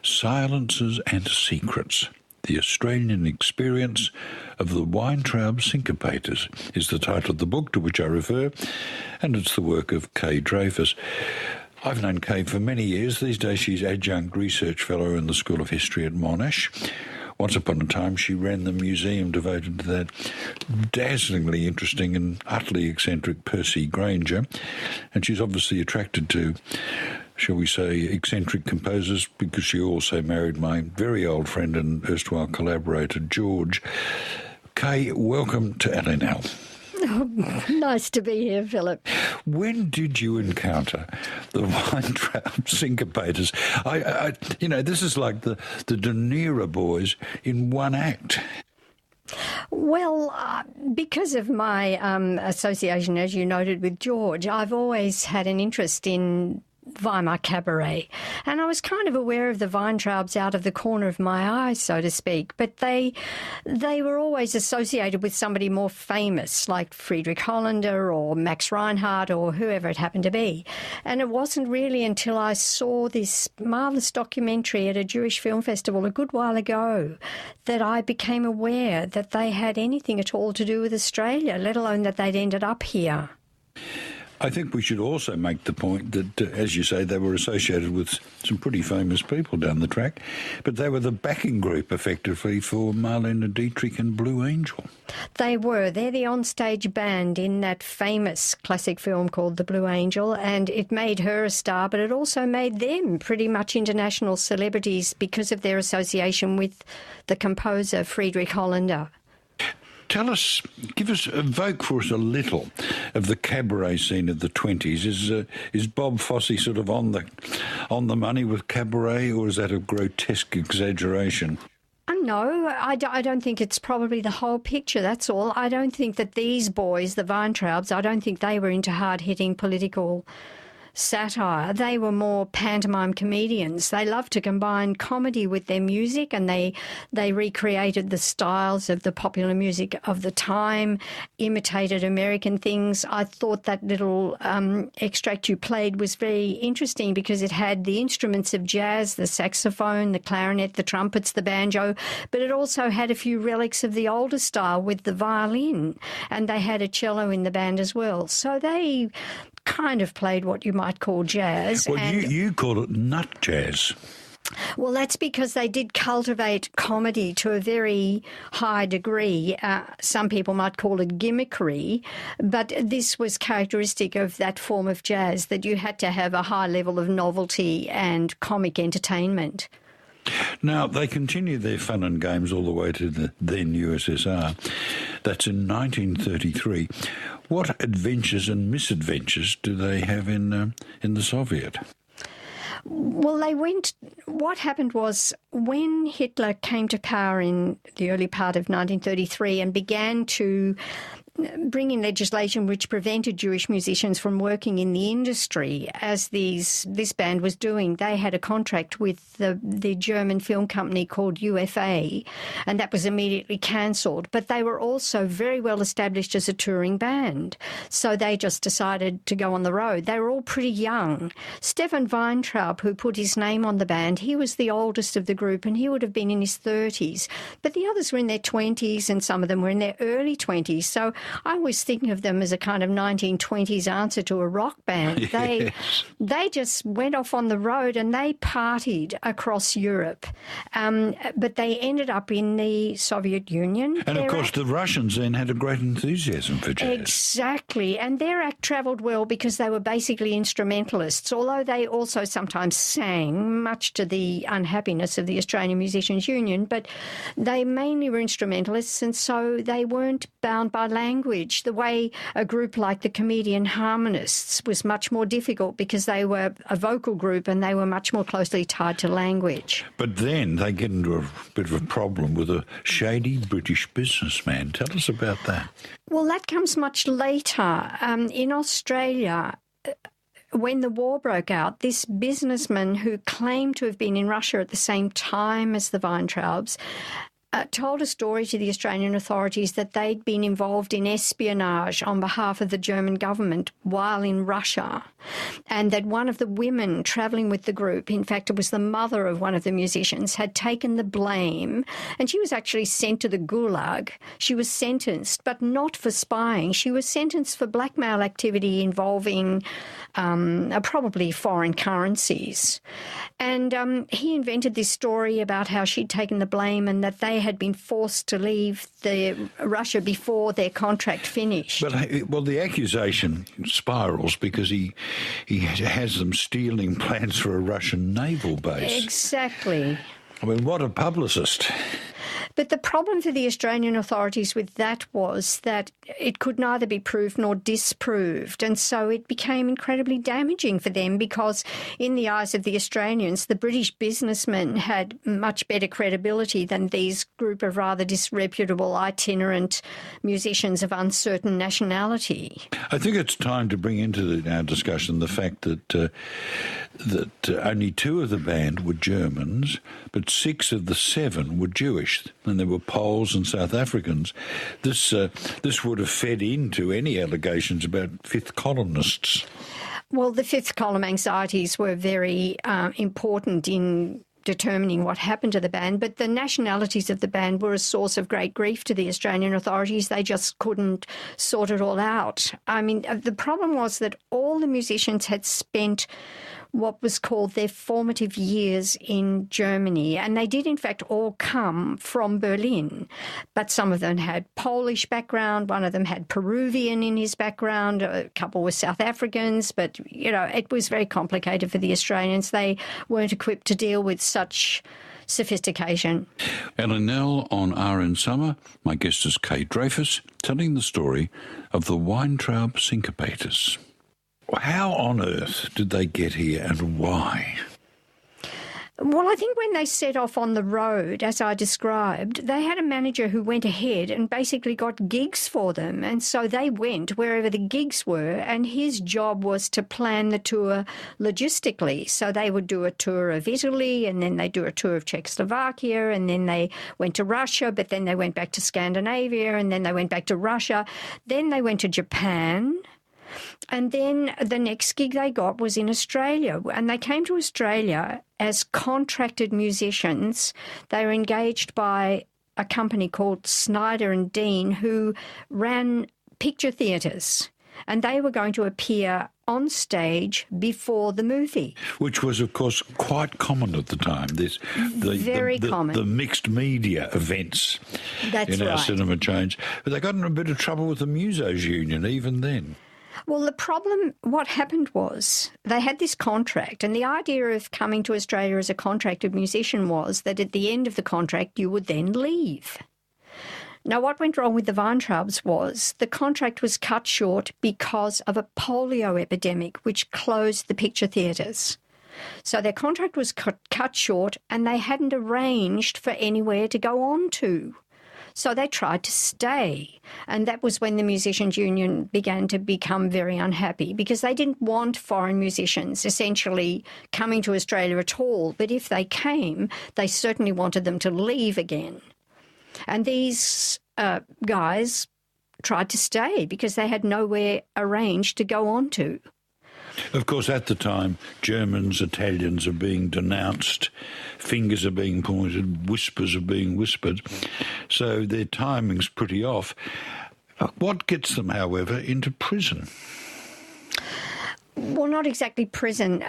Silences and Secrets, the Australian experience of the Weintraub Syncopators, is the title of the book to which I refer, and it's the work of Kay Dreyfus. I've known Kay for many years. These days she's adjunct research fellow in the School of History at Monash. Once upon a time, she ran the museum devoted to that dazzlingly interesting and utterly eccentric Percy Granger, and she's obviously attracted to, shall we say, eccentric composers, because she also married my very old friend and erstwhile collaborator, George. Kay, welcome to LNL. Nice to be here, Philip. When did you encounter the Weintraub syncopators? This is like the De Niro boys in one act. Well, because of my association, as you noted, with George, I've always had an interest in Weimar cabaret, and I was kind of aware of the Weintraubs out of the corner of my eye, so to speak, but they were always associated with somebody more famous, like Friedrich Hollander or Max Reinhardt or whoever it happened to be. And it wasn't really until I saw this marvellous documentary at a Jewish film festival a good while ago that I became aware that they had anything at all to do with Australia, let alone that they'd ended up here. I think we should also make the point that, as you say, they were associated with some pretty famous people down the track, but they were the backing group, effectively, for Marlene Dietrich and Blue Angel. They were. They're the onstage band in that famous classic film called The Blue Angel, and it made her a star, but it also made them pretty much international celebrities because of their association with the composer Friedrich Hollander. Evoke for us a little of the cabaret scene of the 20s. Is Bob Fosse sort of on the money with cabaret, or is that a grotesque exaggeration? No, I don't think it's probably the whole picture, that's all. I don't think that these boys, the Weintraubs, I don't think they were into hard-hitting political satire. They were more pantomime comedians. They loved to combine comedy with their music, and they recreated the styles of the popular music of the time, imitated American things. I thought that little extract you played was very interesting because it had the instruments of jazz, the saxophone, the clarinet, the trumpets, the banjo, but it also had a few relics of the older style with the violin, and they had a cello in the band as well. So they kind of played what you might call jazz. Well, you call it nut jazz. Well, that's because they did cultivate comedy to a very high degree. Some people might call it gimmickry, but this was characteristic of that form of jazz, that you had to have a high level of novelty and comic entertainment. Now, they continued their fun and games all the way to the then USSR. That's in 1933. What adventures and misadventures do they have in the Soviet? Well, what happened was when Hitler came to power in the early part of 1933 and began to bring in legislation which prevented Jewish musicians from working in the industry, as this band was doing. They had a contract with the German film company called UFA, and that was immediately cancelled. But they were also very well established as a touring band, so they just decided to go on the road. They were all pretty young. Stefan Weintraub, who put his name on the band, he was the oldest of the group, and he would have been in his 30s. But the others were in their 20s, and some of them were in their early 20s. So I always think of them as a kind of 1920s answer to a rock band. Yes. They just went off on the road and they partied across Europe. But they ended up in the Soviet Union. And, of course, the Russians then had a great enthusiasm for jazz. Exactly. And their act travelled well because they were basically instrumentalists, although they also sometimes sang, much to the unhappiness of the Australian Musicians Union. But they mainly were instrumentalists, and so they weren't bound by language. The way a group like the Comedian Harmonists was much more difficult because they were a vocal group and they were much more closely tied to language. But then they get into a bit of a problem with a shady British businessman. Tell us about that. Well, that comes much later. In Australia, when the war broke out, this businessman who claimed to have been in Russia at the same time as the Weintraubs told a story to the Australian authorities that they'd been involved in espionage on behalf of the German government while in Russia, and that one of the women travelling with the group, in fact it was the mother of one of the musicians, had taken the blame, and she was actually sent to the Gulag. She was sentenced, but not for spying. She was sentenced for blackmail activity involving probably foreign currencies. And he invented this story about how she'd taken the blame and that they had been forced to leave Russia before their contract finished. But, well, the accusation spirals because he has them stealing plans for a Russian naval base. Exactly. I mean, what a publicist. But the problem for the Australian authorities with that was that it could neither be proved nor disproved. And so it became incredibly damaging for them because in the eyes of the Australians, the British businessmen had much better credibility than these group of rather disreputable itinerant musicians of uncertain nationality. I think it's time to bring into our discussion the fact that only 2 of the band were Germans, but 6 of the 7 were Jewish, and there were Poles and South Africans. This would have fed into any allegations about fifth columnists. Well, the fifth column anxieties were very important in determining what happened to the band, but the nationalities of the band were a source of great grief to the Australian authorities. They just couldn't sort it all out. I mean, the problem was that all the musicians had spent what was called their formative years in Germany, and they did in fact all come from Berlin, but some of them had Polish background, one of them had Peruvian in his background, a couple were South Africans, but it was very complicated for the Australians. They weren't equipped to deal with such sophistication. Ellen Nell on RN Summer. My guest is Kay Dreyfus, telling the story of the Weintraub Syncopators. How on earth did they get here and why? Well, I think when they set off on the road, as I described, they had a manager who went ahead and basically got gigs for them. And so they went wherever the gigs were, and his job was to plan the tour logistically. So they would do a tour of Italy, and then they'd do a tour of Czechoslovakia, and then they went to Russia, but then they went back to Scandinavia, and then they went back to Russia. Then they went to Japan. And then the next gig they got was in Australia, and they came to Australia as contracted musicians. They were engaged by a company called Snyder and Dean, who ran picture theatres, and they were going to appear on stage before the movie. Which was, of course, quite common at the time. Very common. The mixed media events in our right. cinema change. But they got in a bit of trouble with the Musos Union even then. Well, the problem, what happened was they had this contract, and the idea of coming to Australia as a contracted musician was that at the end of the contract you would then leave. Now, what went wrong with the Weintraubs was the contract was cut short because of a polio epidemic which closed the picture theatres. So their contract was cut short, and they hadn't arranged for anywhere to go on to. So they tried to stay, and that was when the Musicians' Union began to become very unhappy because they didn't want foreign musicians essentially coming to Australia at all. But if they came, they certainly wanted them to leave again. And these guys tried to stay because they had nowhere arranged to go on to. Of course, at the time, Germans, Italians are being denounced, fingers are being pointed, whispers are being whispered, so their timing's pretty off. What gets them, however, into prison? Well, not exactly prison.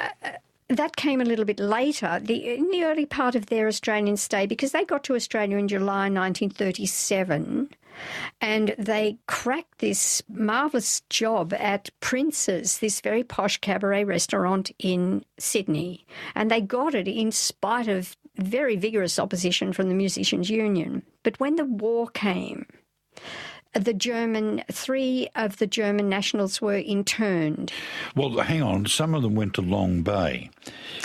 That came a little bit later, in the early part of their Australian stay, because they got to Australia in July 1937, and they cracked this marvellous job at Prince's, this very posh cabaret restaurant in Sydney. And they got it in spite of very vigorous opposition from the Musicians' Union. But when the war came, 3 of the German nationals were interned. Well, hang on. Some of them went to Long Bay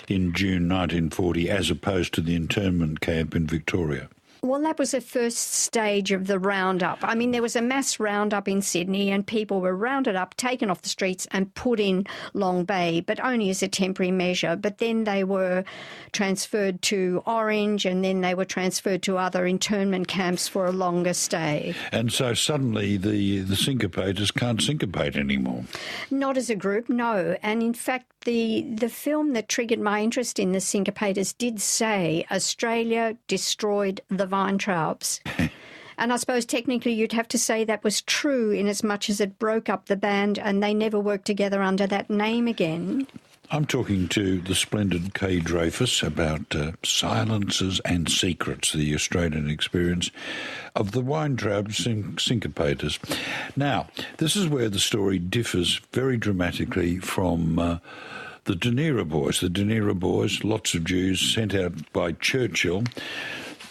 in June 1940 as opposed to the internment camp in Victoria. Well, that was the first stage of the roundup. I mean, there was a mass roundup in Sydney and people were rounded up, taken off the streets and put in Long Bay, but only as a temporary measure. But then they were transferred to Orange, and then they were transferred to other internment camps for a longer stay. And so suddenly the syncopators can't syncopate anymore. Not as a group, no. And in fact, the film that triggered my interest in the syncopators did say Australia destroyed the Weintraubs. And I suppose technically you'd have to say that was true in as much as it broke up the band and they never worked together under that name again. I'm talking to the splendid Kay Dreyfus about silences and secrets, the Australian experience of the Weintraub syncopators. Now, this is where the story differs very dramatically from the De Niro boys. The De Niro boys, lots of Jews sent out by Churchill,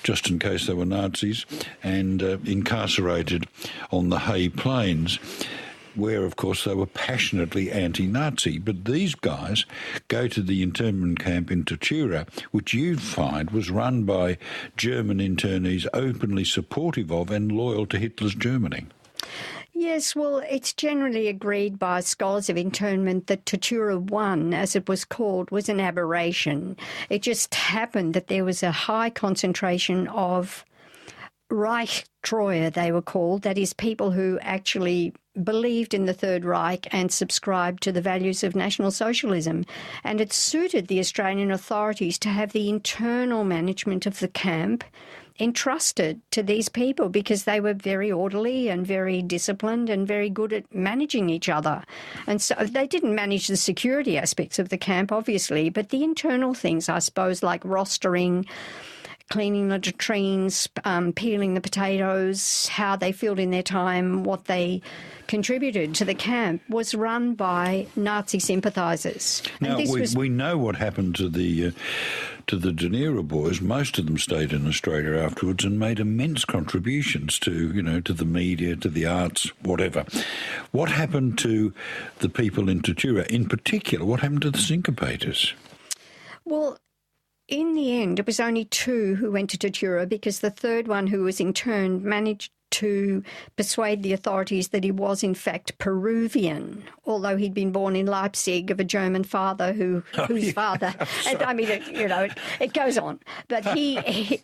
just in case they were Nazis, and incarcerated on the Hay Plains, where, of course, they were passionately anti-Nazi. But these guys go to the internment camp in Tatura, which you'd find was run by German internees openly supportive of and loyal to Hitler's Germany. Yes, well, it's generally agreed by scholars of internment that Tatura 1, as it was called, was an aberration. It just happened that there was a high concentration of Reich Treue, they were called, that is, people who actually believed in the Third Reich and subscribed to the values of National Socialism. And it suited the Australian authorities to have the internal management of the camp entrusted to these people because they were very orderly and very disciplined and very good at managing each other. And so they didn't manage the security aspects of the camp, obviously, but the internal things, I suppose, like rostering, cleaning the latrines, peeling the potatoes, how they filled in their time, what they contributed to the camp, was run by Nazi sympathisers. Now, we know what happened to the De Niro boys. Most of them stayed in Australia afterwards and made immense contributions to, to the media, to the arts, whatever. What happened to the people in Tatura? In particular, what happened to the syncopators? Well, in the end, it was only 2 who went to Tatura because the third one, who was interned, managed to persuade the authorities that he was in fact Peruvian, although he'd been born in Leipzig of a German father whose father, and I mean, it goes on. But he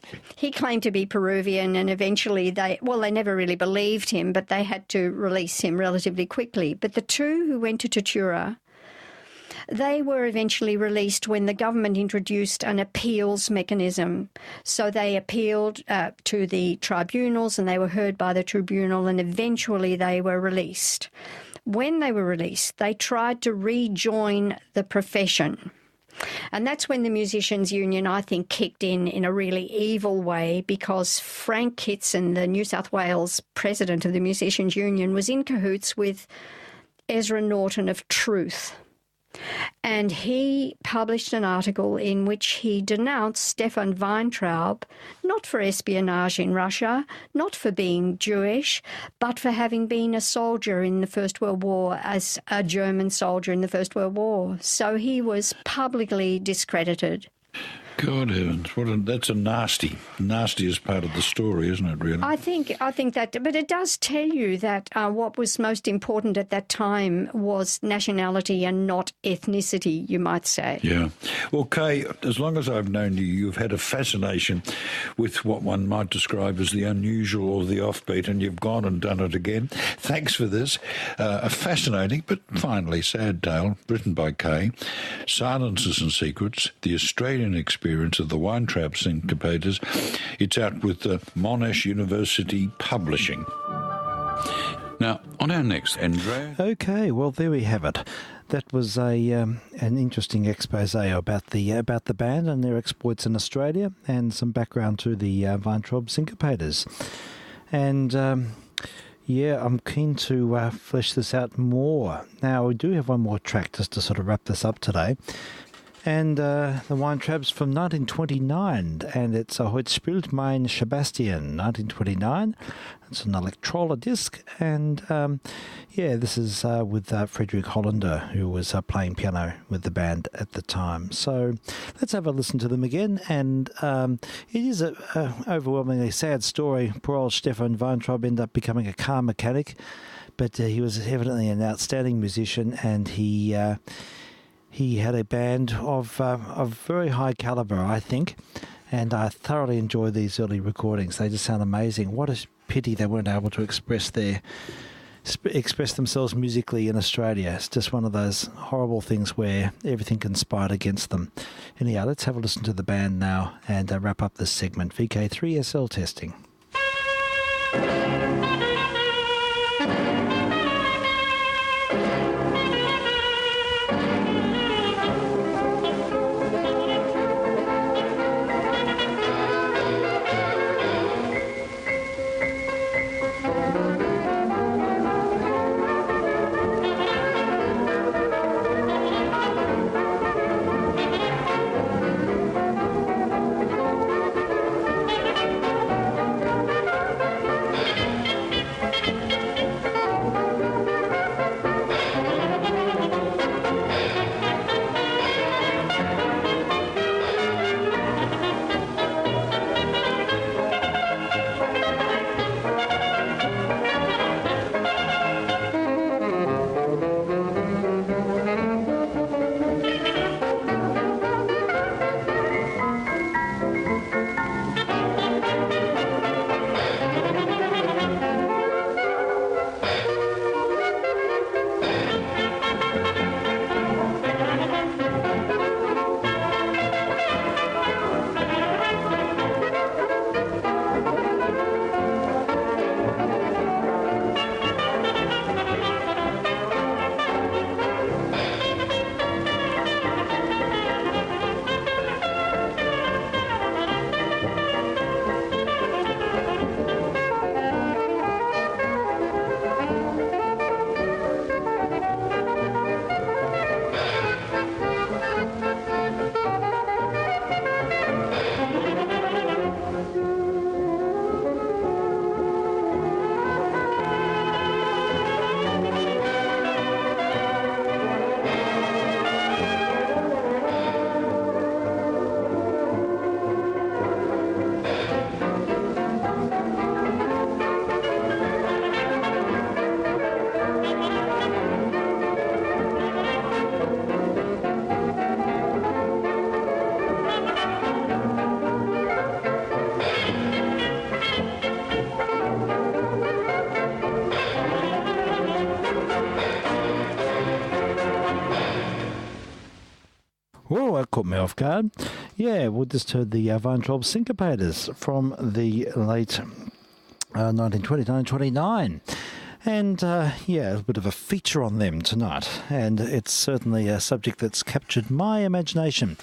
claimed to be Peruvian, and eventually they never really believed him, but they had to release him relatively quickly. But the 2 who went to Tatura, they were eventually released when the government introduced an appeals mechanism. So they appealed to the tribunals and they were heard by the tribunal, and eventually they were released. When they were released, they tried to rejoin the profession. And that's when the Musicians' Union, I think, kicked in a really evil way, because Frank Kitson, the New South Wales president of the Musicians' Union, was in cahoots with Ezra Norton of Truth. And he published an article in which he denounced Stefan Weintraub, not for espionage in Russia, not for being Jewish, but for having been a soldier in the First World War, as a German soldier in the First World War. So he was publicly discredited. God heavens, that's a nastiest part of the story, isn't it, really? I think that, but it does tell you that what was most important at that time was nationality and not ethnicity, you might say. Yeah. Well, Kay, as long as I've known you, you've had a fascination with what one might describe as the unusual or the offbeat, and you've gone and done it again. Thanks for this. A fascinating but finally sad tale, written by Kay, Silences and Secrets, the Australian Experience of the Weintraub Syncopators. It's out with Monash University Publishing. Now, on our next, Andrea. Okay, well, there we have it. That was an interesting expose about the band and their exploits in Australia, and some background to the Weintraub Syncopators. And I'm keen to flesh this out more. Now, we do have one more track just to sort of wrap this up today. And the Weintraub's from 1929, and it's Heute spielt mein Sebastian, 1929. It's an Electrola disc, and this is with Frederick Hollander, who was playing piano with the band at the time. So let's have a listen to them again, and it is an overwhelmingly sad story. Poor old Stefan Weintraub ended up becoming a car mechanic, but he was evidently an outstanding musician, and he had a band of very high calibre, I think, and I thoroughly enjoy these early recordings. They just sound amazing. What a pity they weren't able to express themselves musically in Australia. It's just one of those horrible things where everything conspired against them. Anyhow, let's have a listen to the band now and wrap up this segment. VK3SL testing. caught me off guard. Yeah, we just heard the Weintraub Syncopators from the late 1929. And, yeah, a bit of a feature on them tonight. And it's certainly a subject that's captured my imagination.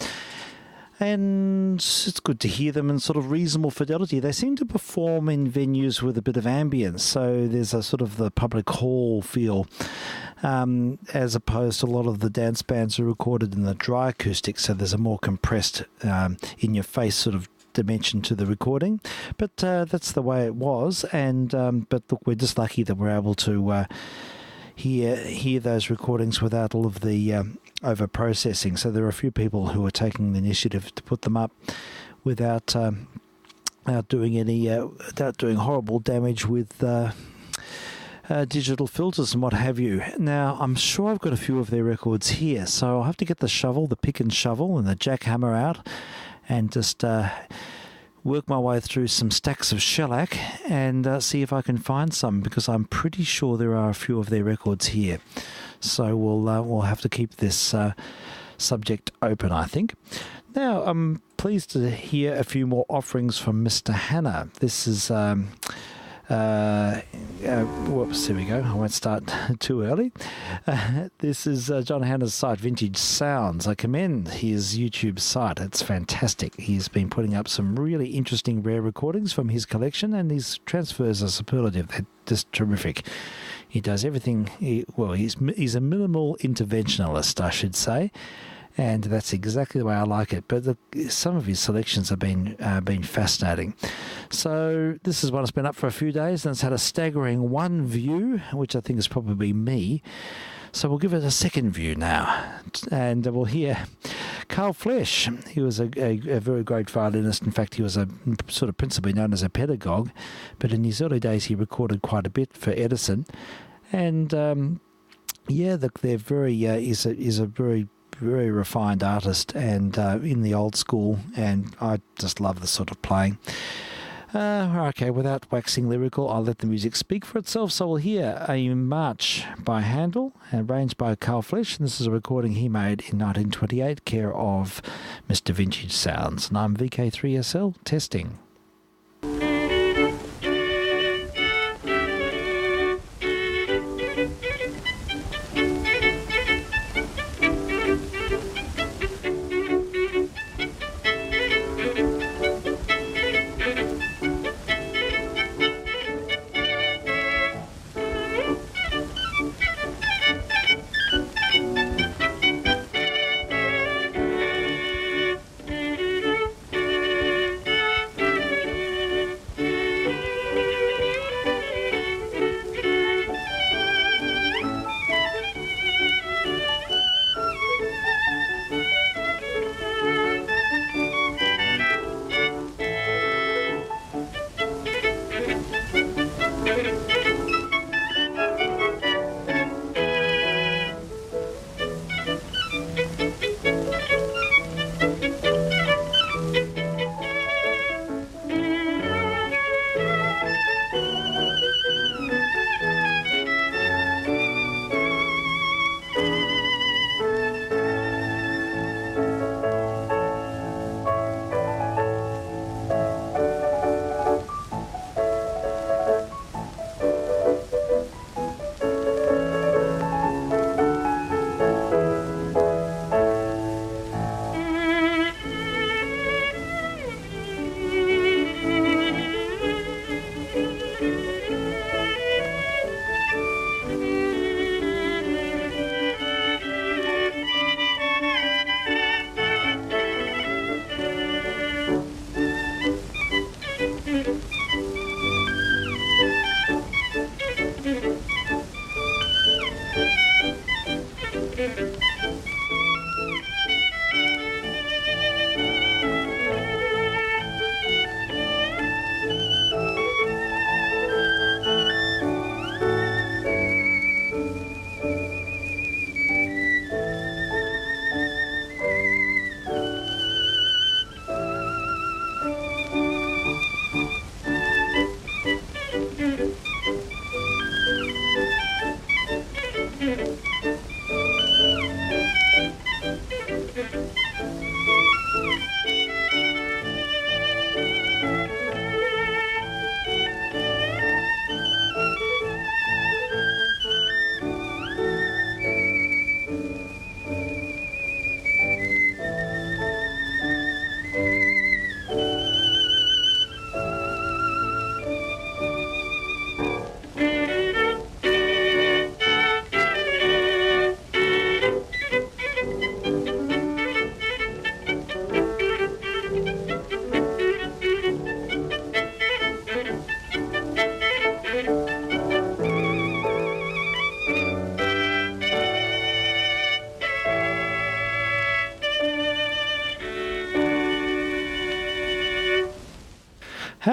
And it's good to hear them in sort of reasonable fidelity. They seem to perform in venues with a bit of ambience, so there's a sort of the public hall feel, as opposed to a lot of the dance bands are recorded in the dry acoustic, so there's a more compressed, in-your-face sort of dimension to the recording. But that's the way it was, and but look, we're just lucky that we're able to hear those recordings without all of the over processing. So there are a few people who are taking the initiative to put them up without doing horrible damage with digital filters and what have you. Now, I'm sure I've got a few of their records here, so I'll have to get the pick and shovel and the jackhammer out and just work my way through some stacks of shellac and see if I can find some, because I'm pretty sure there are a few of their records here. So we'll have to keep this subject open, I think. Now, I'm pleased to hear a few more offerings from Mr. Hanna. This is whoops, here we go. I won't start too early. This is John Hanna's site, Vintage Sounds. I commend his YouTube site. It's fantastic. He's been putting up some really interesting rare recordings from his collection, and his transfers are superlative. They're just terrific. He does everything. He's a minimal interventionalist, I should say. And that's exactly the way I like it. But some of his selections have been fascinating. So this is one that's been up for a few days, and it's had a staggering 1 view, which I think is probably me. So we'll give it a second view now. And we'll hear Carl Flesch. He was a very great violinist. In fact, he was a sort of principally known as a pedagogue. But in his early days, he recorded quite a bit for Edison. And, they're very... is a very refined artist, and in the old school, and I just love the sort of playing. Okay, without waxing lyrical, I'll let the music speak for itself. So we'll hear a march by Handel, arranged by Carl Flesch, and this is a recording he made in 1928, care of Mr. Vintage Sounds. And I'm VK3SL, testing.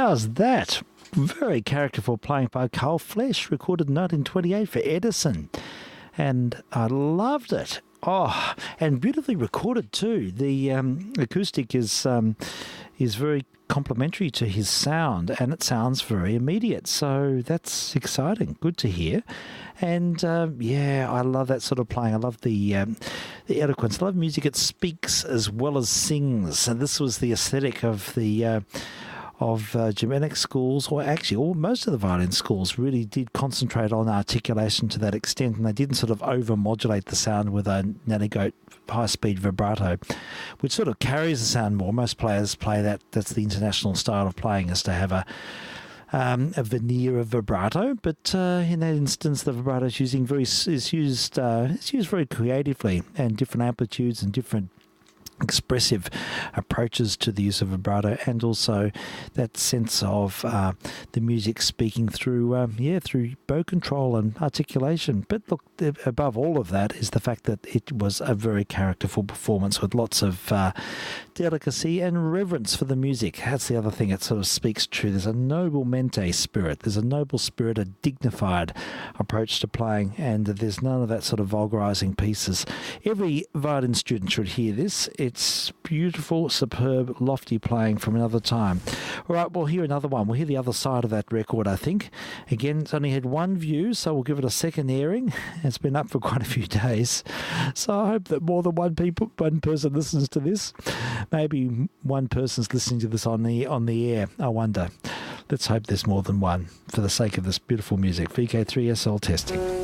How's that? Very characterful playing by Carl Flesch, recorded in 1928 for Edison. And I loved it. Oh, and beautifully recorded too. The acoustic is very complementary to his sound, and it sounds very immediate. So that's exciting. Good to hear. And yeah, I love that sort of playing. I love the eloquence. I love music that speaks as well as sings. And this was the aesthetic of the Germanic schools, or actually most of the violin schools really did concentrate on articulation to that extent, and they didn't sort of over-modulate the sound with a nanny goat high-speed vibrato, which sort of carries the sound more. Most players play that. That's the international style of playing, is to have a veneer of vibrato, but in that instance, the vibrato is used very creatively, and different amplitudes and different expressive approaches to the use of vibrato, and also that sense of the music speaking through bow control and articulation. But look, above all of that is the fact that it was a very characterful performance with lots of delicacy and reverence for the music. That's the other thing it sort of speaks to. There's a noble mente spirit. There's a noble spirit, a dignified approach to playing, and there's none of that sort of vulgarizing pieces. Every violin student should hear this. It's beautiful, superb, lofty playing from another time. All right, we'll hear another one. We'll hear the other side of that record, I think. Again, it's only had one view, so we'll give it a second airing. It's been up for quite a few days. So I hope that more than one person listens to this. Maybe one person's listening to this on the air. I wonder. Let's hope there's more than one for the sake of this beautiful music. VK3SL testing.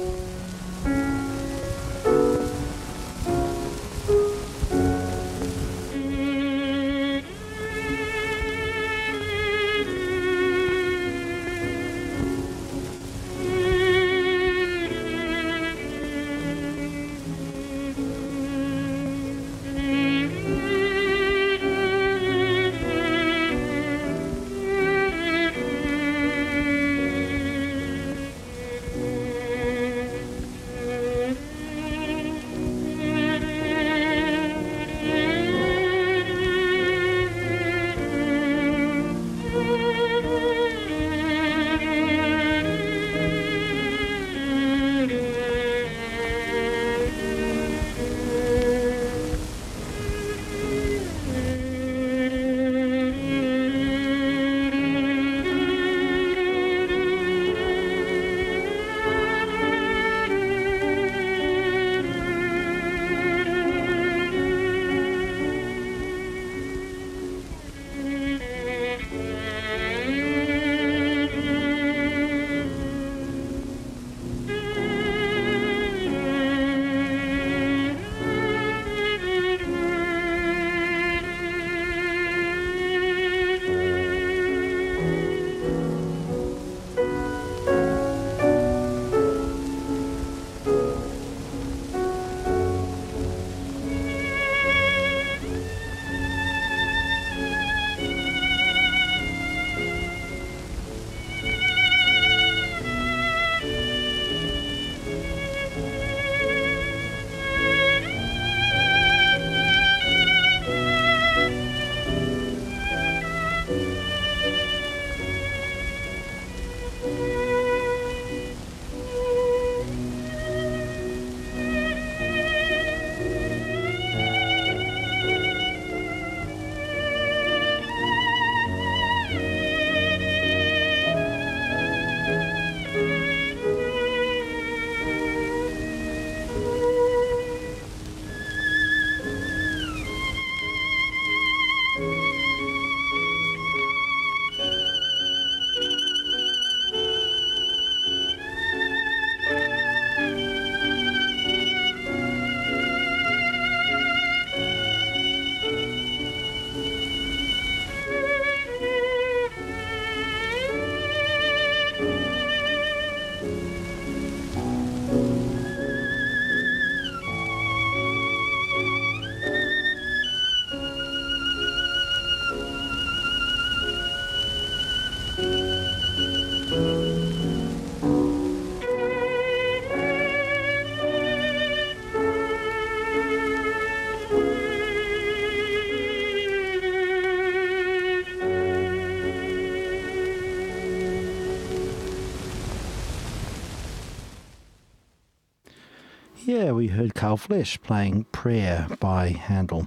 Yeah, we heard Carl Flesch playing Prayer by Handel.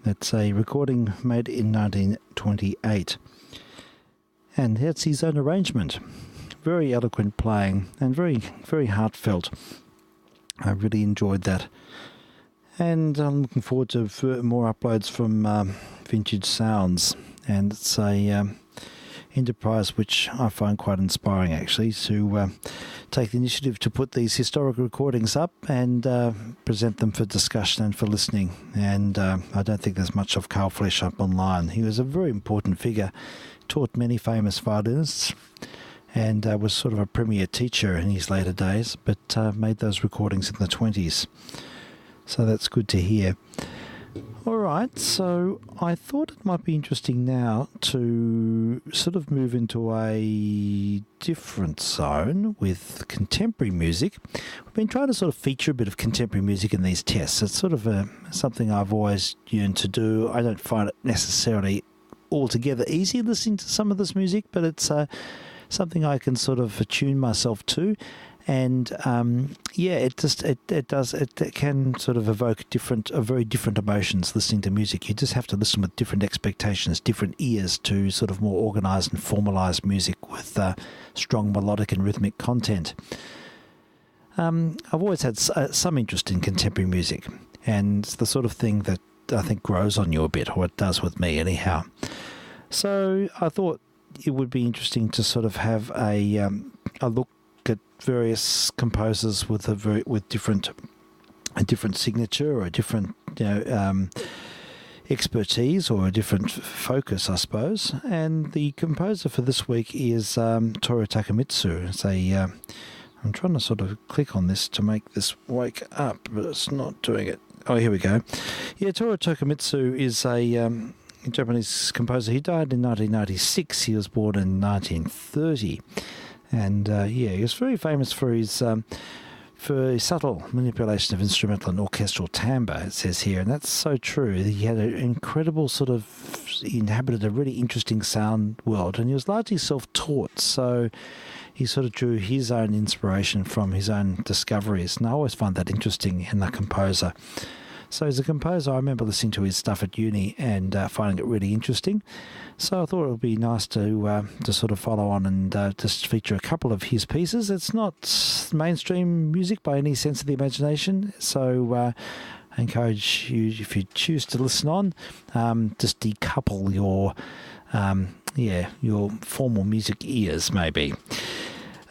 That's a recording made in 1928. And that's his own arrangement. Very eloquent playing and very, very heartfelt. I really enjoyed that. And I'm looking forward to more uploads from Vintage Sounds. And it's a enterprise which I find quite inspiring, actually, to take the initiative to put these historic recordings up and present them for discussion and for listening. And I don't think there's much of Carl Flesch up online. He was a very important figure, taught many famous violinists, and was sort of a premier teacher in his later days, but made those recordings in the 20s. So that's good to hear. All right, so I thought it might be interesting now to sort of move into a different zone with contemporary music. We've been trying to sort of feature a bit of contemporary music in these tests. It's sort of something I've always yearned to do. I don't find it necessarily altogether easy listening to some of this music, but it's something I can sort of attune myself to. And it can sort of evoke very different emotions listening to music. You just have to listen with different expectations, different ears to sort of more organised and formalised music with strong melodic and rhythmic content. I've always had some interest in contemporary music, and it's the sort of thing that I think grows on you a bit, or it does with me anyhow. So I thought it would be interesting to sort of have a look at various composers with a different signature or a different expertise or a different focus, I suppose. And the composer for this week is Toru Takemitsu. It's I'm trying to sort of click on this to make this wake up, but it's not doing it. Oh, here we go. Yeah, Toru Takemitsu is a Japanese composer. He died in 1996. He was born in 1930. And he was very famous for his subtle manipulation of instrumental and orchestral timbre, it says here, and that's so true. He had an incredible he inhabited a really interesting sound world, and he was largely self-taught, so he sort of drew his own inspiration from his own discoveries, and I always find that interesting in a composer. So as a composer, I remember listening to his stuff at uni and finding it really interesting. So I thought it would be nice to sort of follow on and just feature a couple of his pieces. It's not mainstream music by any sense of the imagination, so I encourage you, if you choose to listen on, just decouple your formal music ears, maybe.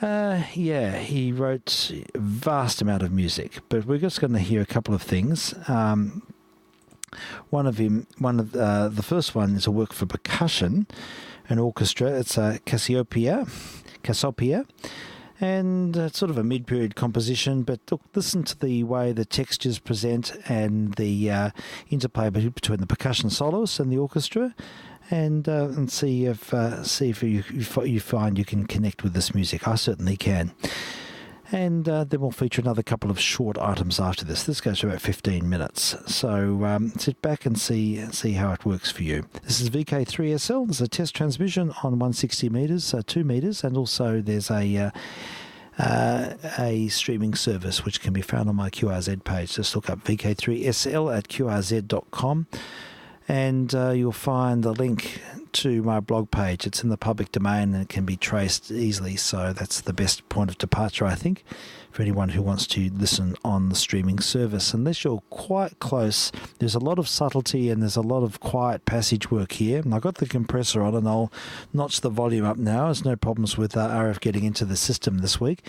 He wrote a vast amount of music, but we're just going to hear a couple of things. The first one is a work for percussion and orchestra. It's a Cassiopeia, and it's sort of a mid-period composition, but look, listen to the way the textures present and the interplay between the percussion soloists and the orchestra, and see if you find you can connect with this music. I certainly can. And then we'll feature another couple of short items after this. This goes for about 15 minutes. So sit back and see how it works for you. This is VK3SL. There's a test transmission on 160 metres, 2 metres, and also there's a streaming service which can be found on my QRZ page. Just look up VK3SL at QRZ.com. And you'll find the link to my blog page. It's in the public domain and it can be traced easily, so that's the best point of departure, I think, for anyone who wants to listen on the streaming service. Unless you're quite close, there's a lot of subtlety and there's a lot of quiet passage work here. And I've got the compressor on and I'll notch the volume up now. There's no problems with RF getting into the system this week.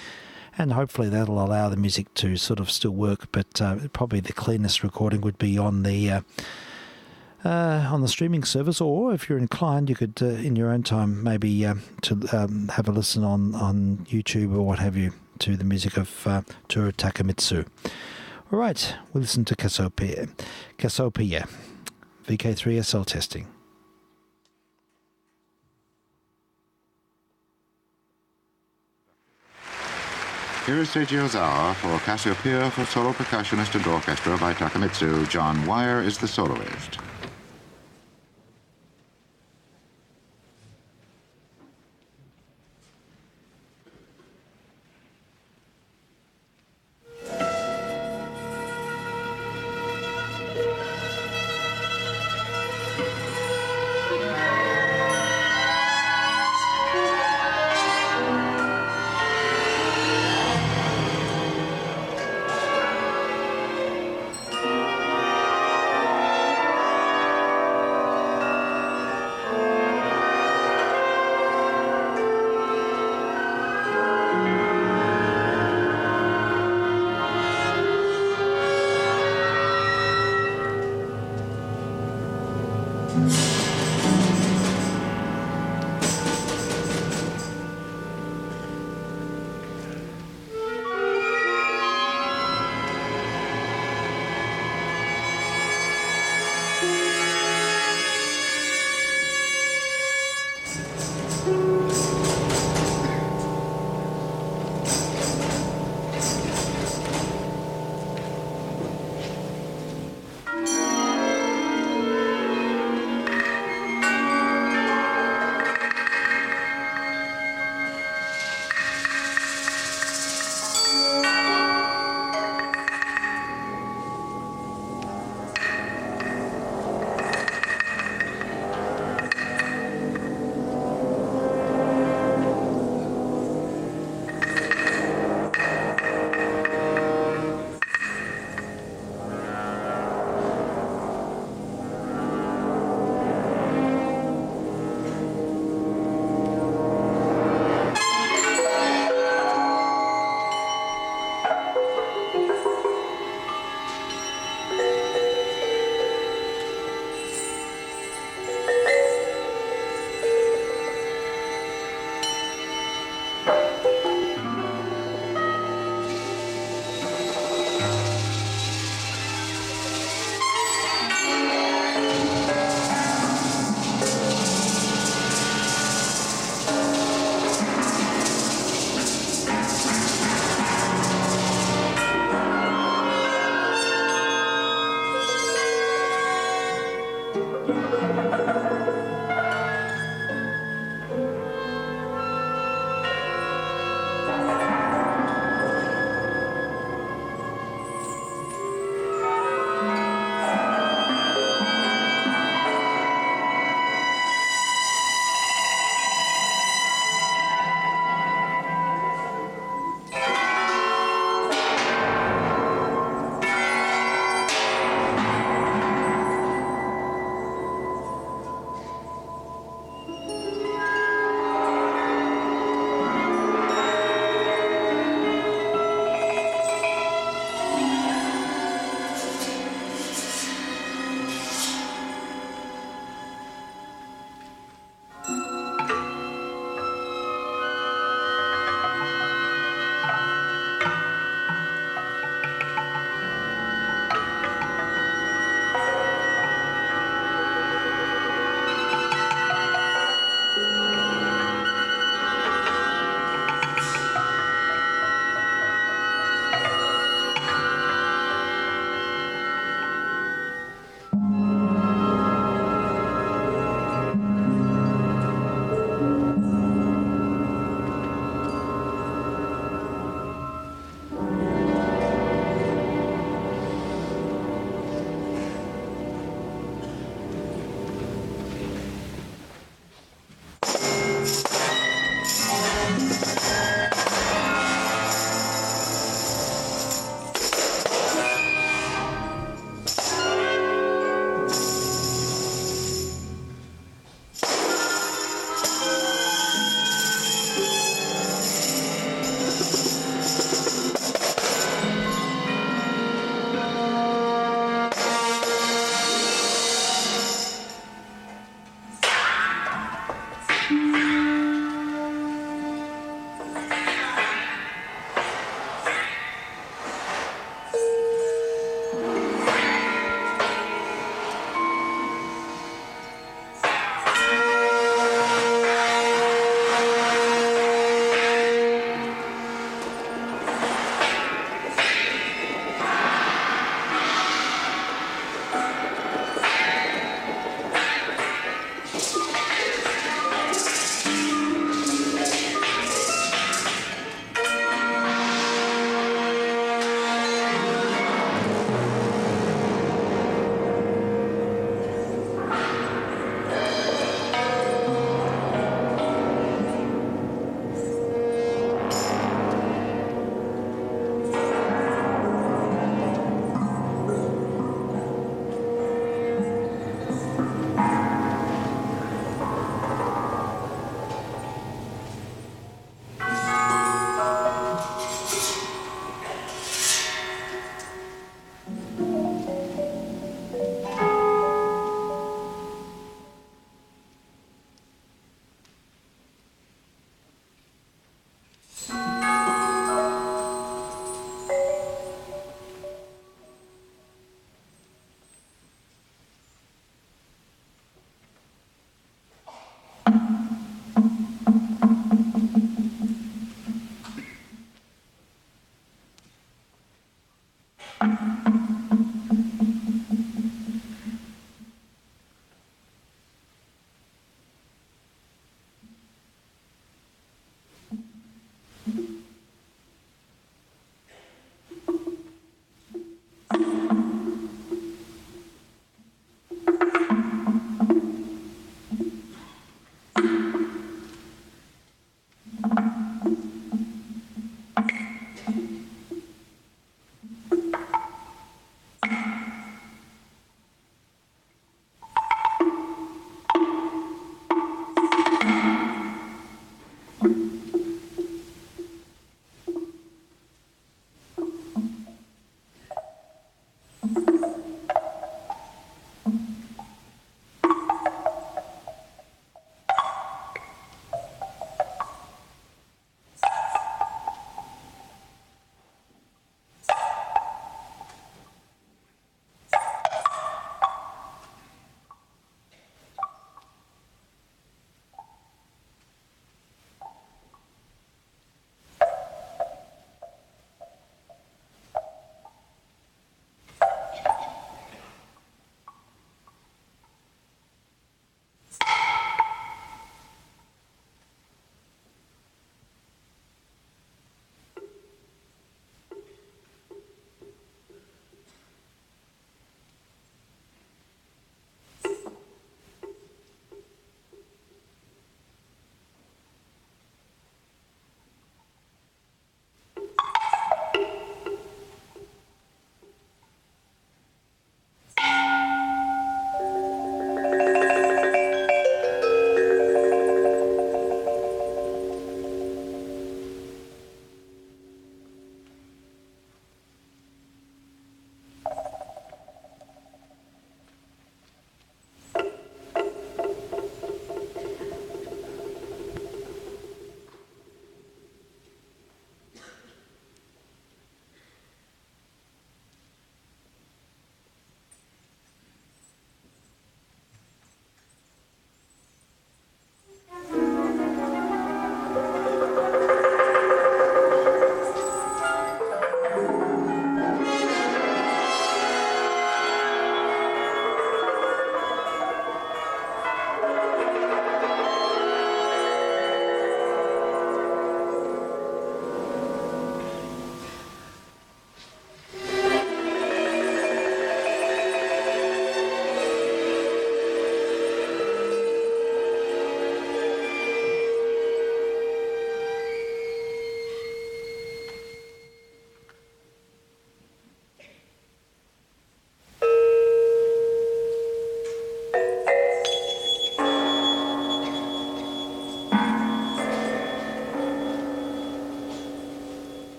And hopefully that'll allow the music to sort of still work, but probably the cleanest recording would be on the streaming service, or if you're inclined, you could, in your own time, maybe to have a listen on YouTube or what have you to the music of Toru Takemitsu. All right, we'll listen to Cassiopeia, VK3SL testing. Here is Sergio Zauer for Cassiopeia for solo percussionist and orchestra by Takemitsu. John Wire is the soloist.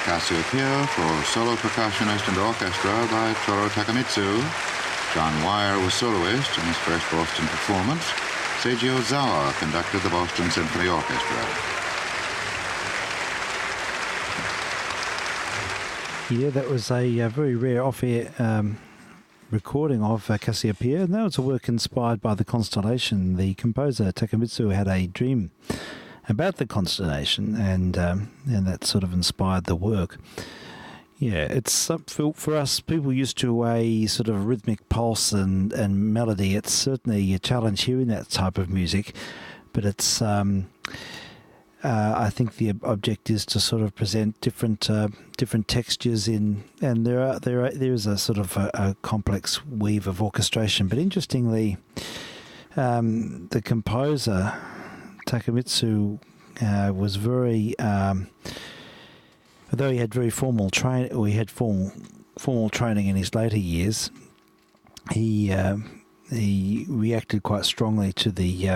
Cassiopeia for solo percussionist and orchestra by Toru Takemitsu. John Wire was soloist in his first Boston performance. Seiji Ozawa conducted the Boston Symphony Orchestra. Yeah, that was a very rare off-air recording of Cassiopeia, and that was a work inspired by the constellation. The composer Takemitsu had a dream about the constellation, and that sort of inspired the work. Yeah, it's for us, people used to a sort of rhythmic pulse and melody. It's certainly a challenge hearing that type of music, but it's I think the object is to sort of present different textures in, and there is a sort of a complex weave of orchestration. But interestingly, the composer Takemitsu was very, although he had very formal training in his later years, he he reacted quite strongly to the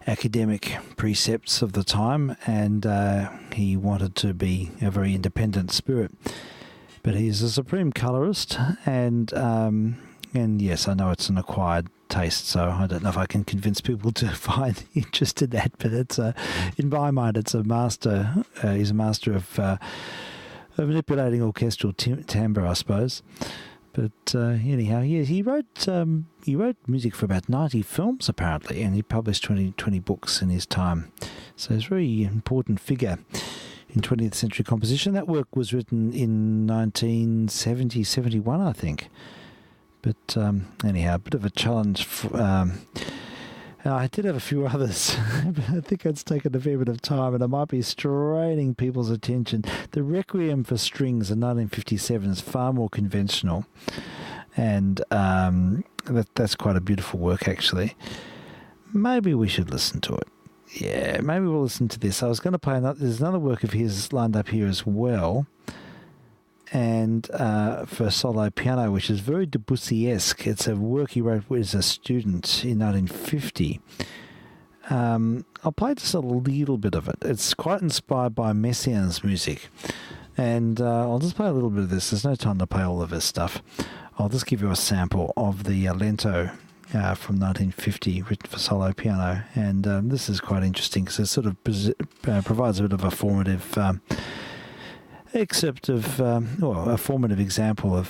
academic precepts of the time, and he wanted to be a very independent spirit. But he's a supreme colorist, and yes, I know it's an acquired taste, so I don't know if I can convince people to find interest in that. But it's in my mind, it's a master. He's a master of manipulating orchestral timbre, I suppose. But anyhow, he wrote music for about 90 films apparently, and he published 20 books in his time. So he's a very important figure in 20th century composition. That work was written in 1970-71, I think. But anyhow, a bit of a challenge. I did have a few others, but I think it's taken a fair bit of time, and I might be straining people's attention. The Requiem for Strings in 1957 is far more conventional, and that's quite a beautiful work, actually. Maybe we should listen to it. Yeah, maybe we'll listen to this. I was going to play there's another work of his lined up here as well, and for solo piano, which is very Debussy-esque. It's a work he wrote as a student in 1950. I'll play just a little bit of it. It's quite inspired by Messiaen's music, and I'll just play a little bit of this. There's no time to play all of this stuff. I'll just give you a sample of the Lento from 1950, written for solo piano, and this is quite interesting because it sort of provides a bit of a formative excerpt of, a formative example of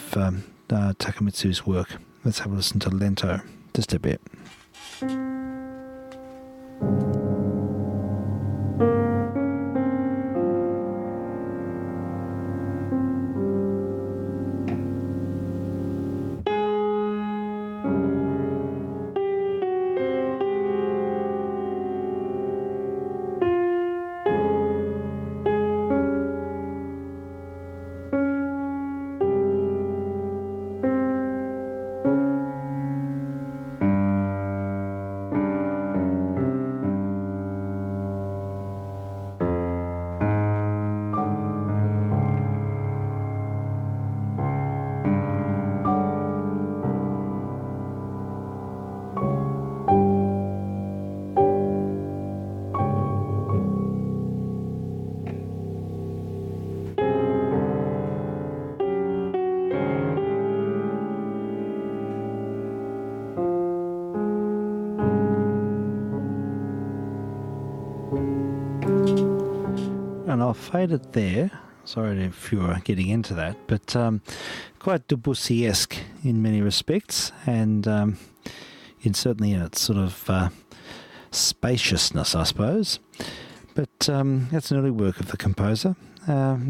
Takemitsu's work. Let's have a listen to Lento just a bit. And I'll fade it there. Sorry if you are getting into that, but quite Debussy-esque in many respects, and certainly in its sort of spaciousness, I suppose. But that's an early work of the composer. I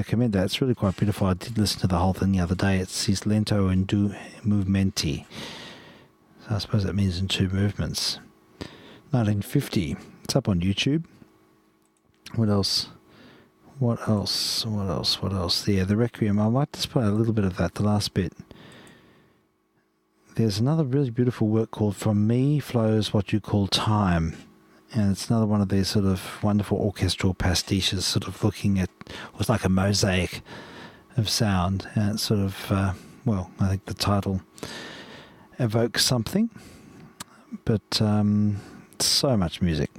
commend that. It's really quite beautiful. I did listen to the whole thing the other day. It's his Lento in 2 movimenti. So I suppose that means in 2 movements. 1950. It's up on YouTube. What else? Yeah, the Requiem. I might just play a little bit of that, the last bit. There's another really beautiful work called From Me Flows What You Call Time. And it's another one of these sort of wonderful orchestral pastiches, sort of looking at, it's like a mosaic of sound. And it's sort of, I think the title evokes something. But so much music.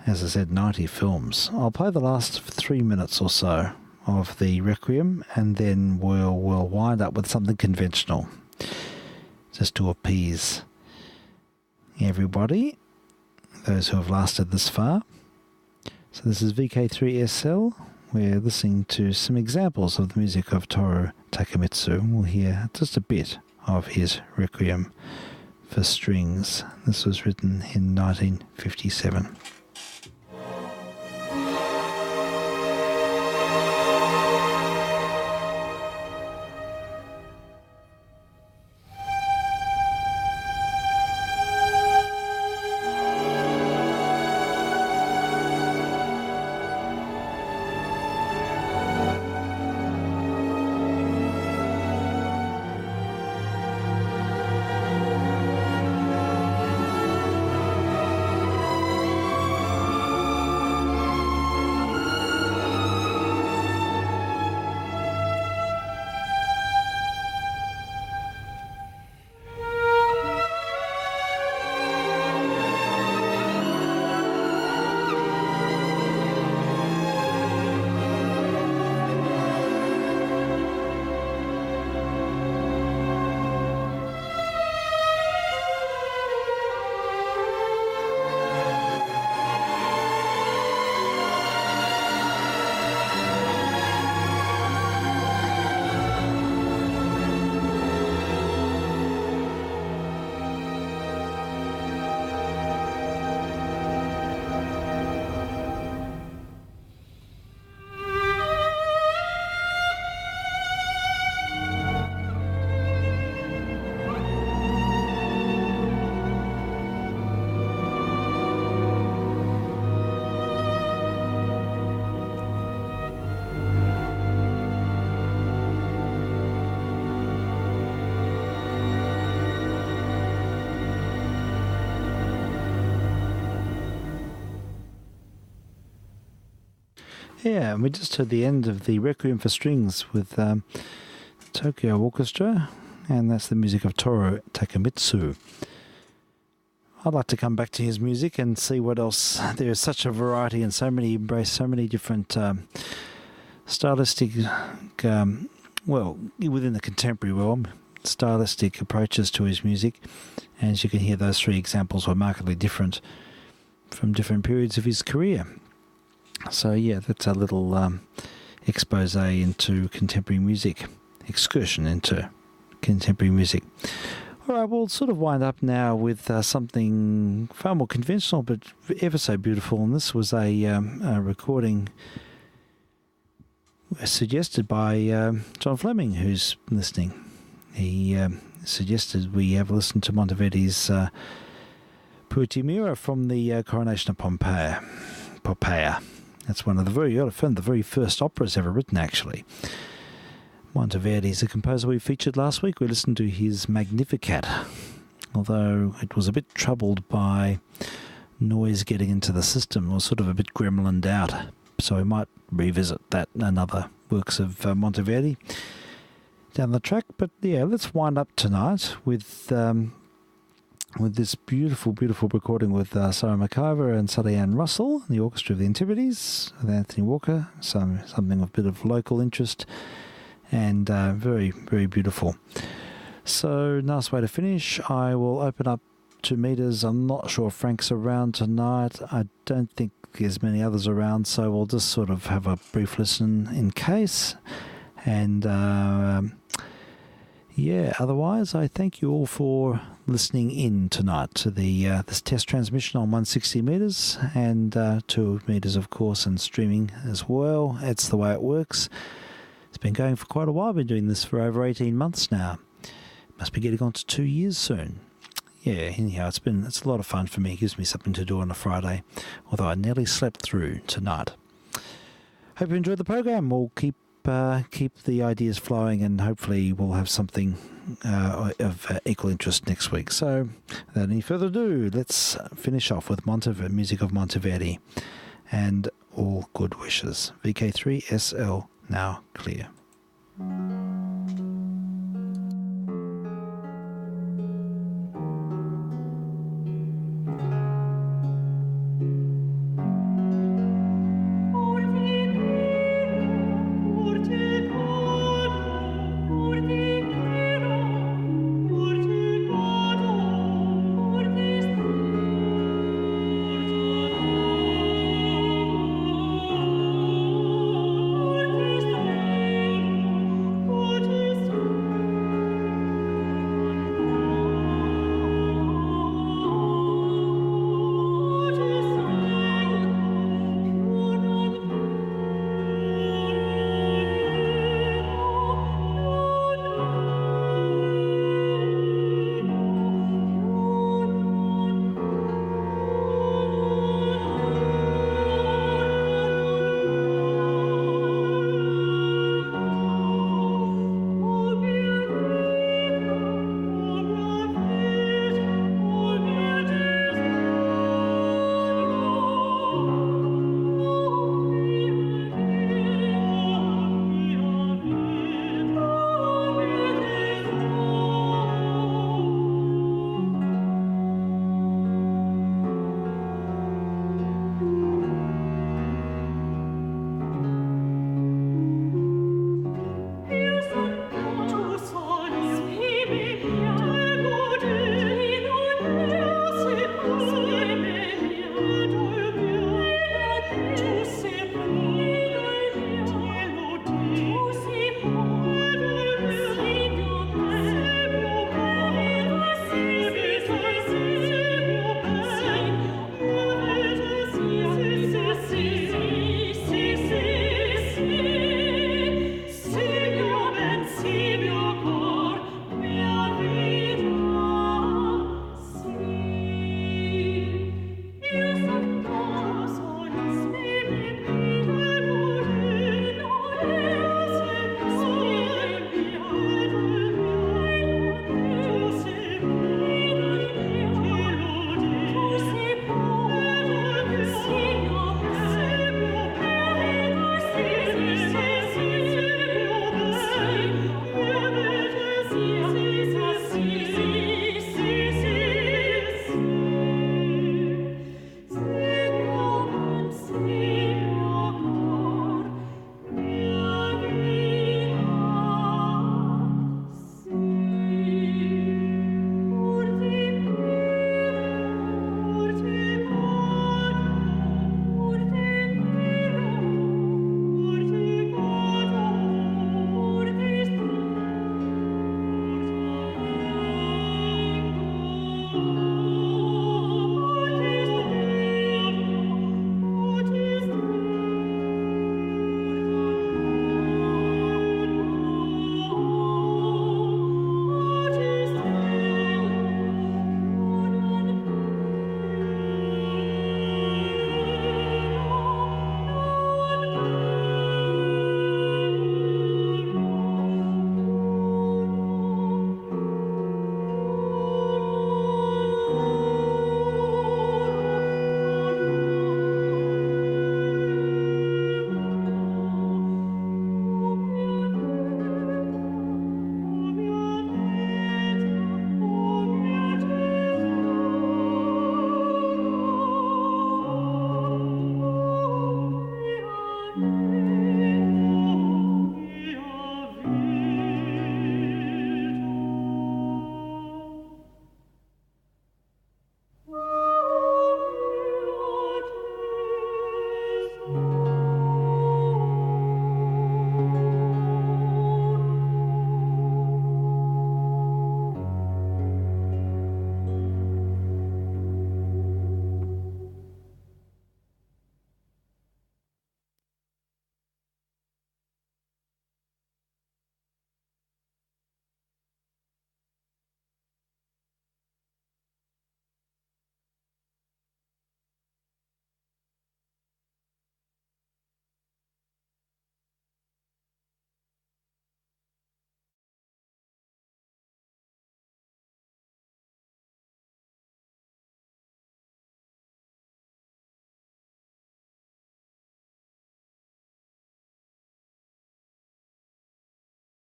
As I said, 90 films. I'll play the last 3 minutes or so of the Requiem, and then we'll wind up with something conventional, just to appease everybody, those who have lasted this far. So this is VK3SL. We're listening to some examples of the music of Toru Takemitsu. We'll hear just a bit of his Requiem for Strings. This was written in 1957. Yeah, and we just heard the end of the Requiem for Strings with Tokyo Orchestra, and that's the music of Toru Takemitsu. I'd like to come back to his music and see what else. There's such a variety and so many different stylistic, within the contemporary realm, stylistic approaches to his music. And as you can hear, those three examples were markedly different from different periods of his career. So yeah, that's a little expose into contemporary music, excursion into contemporary music. All right, we'll sort of wind up now with something far more conventional, but ever so beautiful. And this was a recording suggested by John Fleming, who's listening. He suggested we have listened to Monteverdi's Puertimira from the Coronation of Pompeia. That's one of the very first operas ever written, actually. Monteverdi is a composer we featured last week. We listened to his Magnificat, although it was a bit troubled by noise getting into the system, or sort of a bit gremlined out. So we might revisit that and other works of Monteverdi down the track. But yeah, let's wind up tonight with this beautiful, beautiful recording with Sarah McIver and Sally Ann Russell, the Orchestra of the Antipodes, with Anthony Walker, something of a bit of local interest. And very, very beautiful. So, nice way to finish. I will open up to meters. I'm not sure if Frank's around tonight. I don't think there's many others around, so we'll just sort of have a brief listen in case. And otherwise, I thank you all for listening in tonight to the this test transmission on 160 meters and 2 meters, of course, and streaming as well. It's the way it works. It's been going for quite a while. I've been doing this for over 18 months now. Must be getting on to 2 years soon. Yeah, anyhow, it's a lot of fun for me. It gives me something to do on a Friday, although I nearly slept through tonight. Hope you enjoyed the program. We'll keep the ideas flowing, and hopefully we'll have something of equal interest next week. So, without any further ado, let's finish off with music of Monteverdi, and all good wishes. VK3SL. Now clear.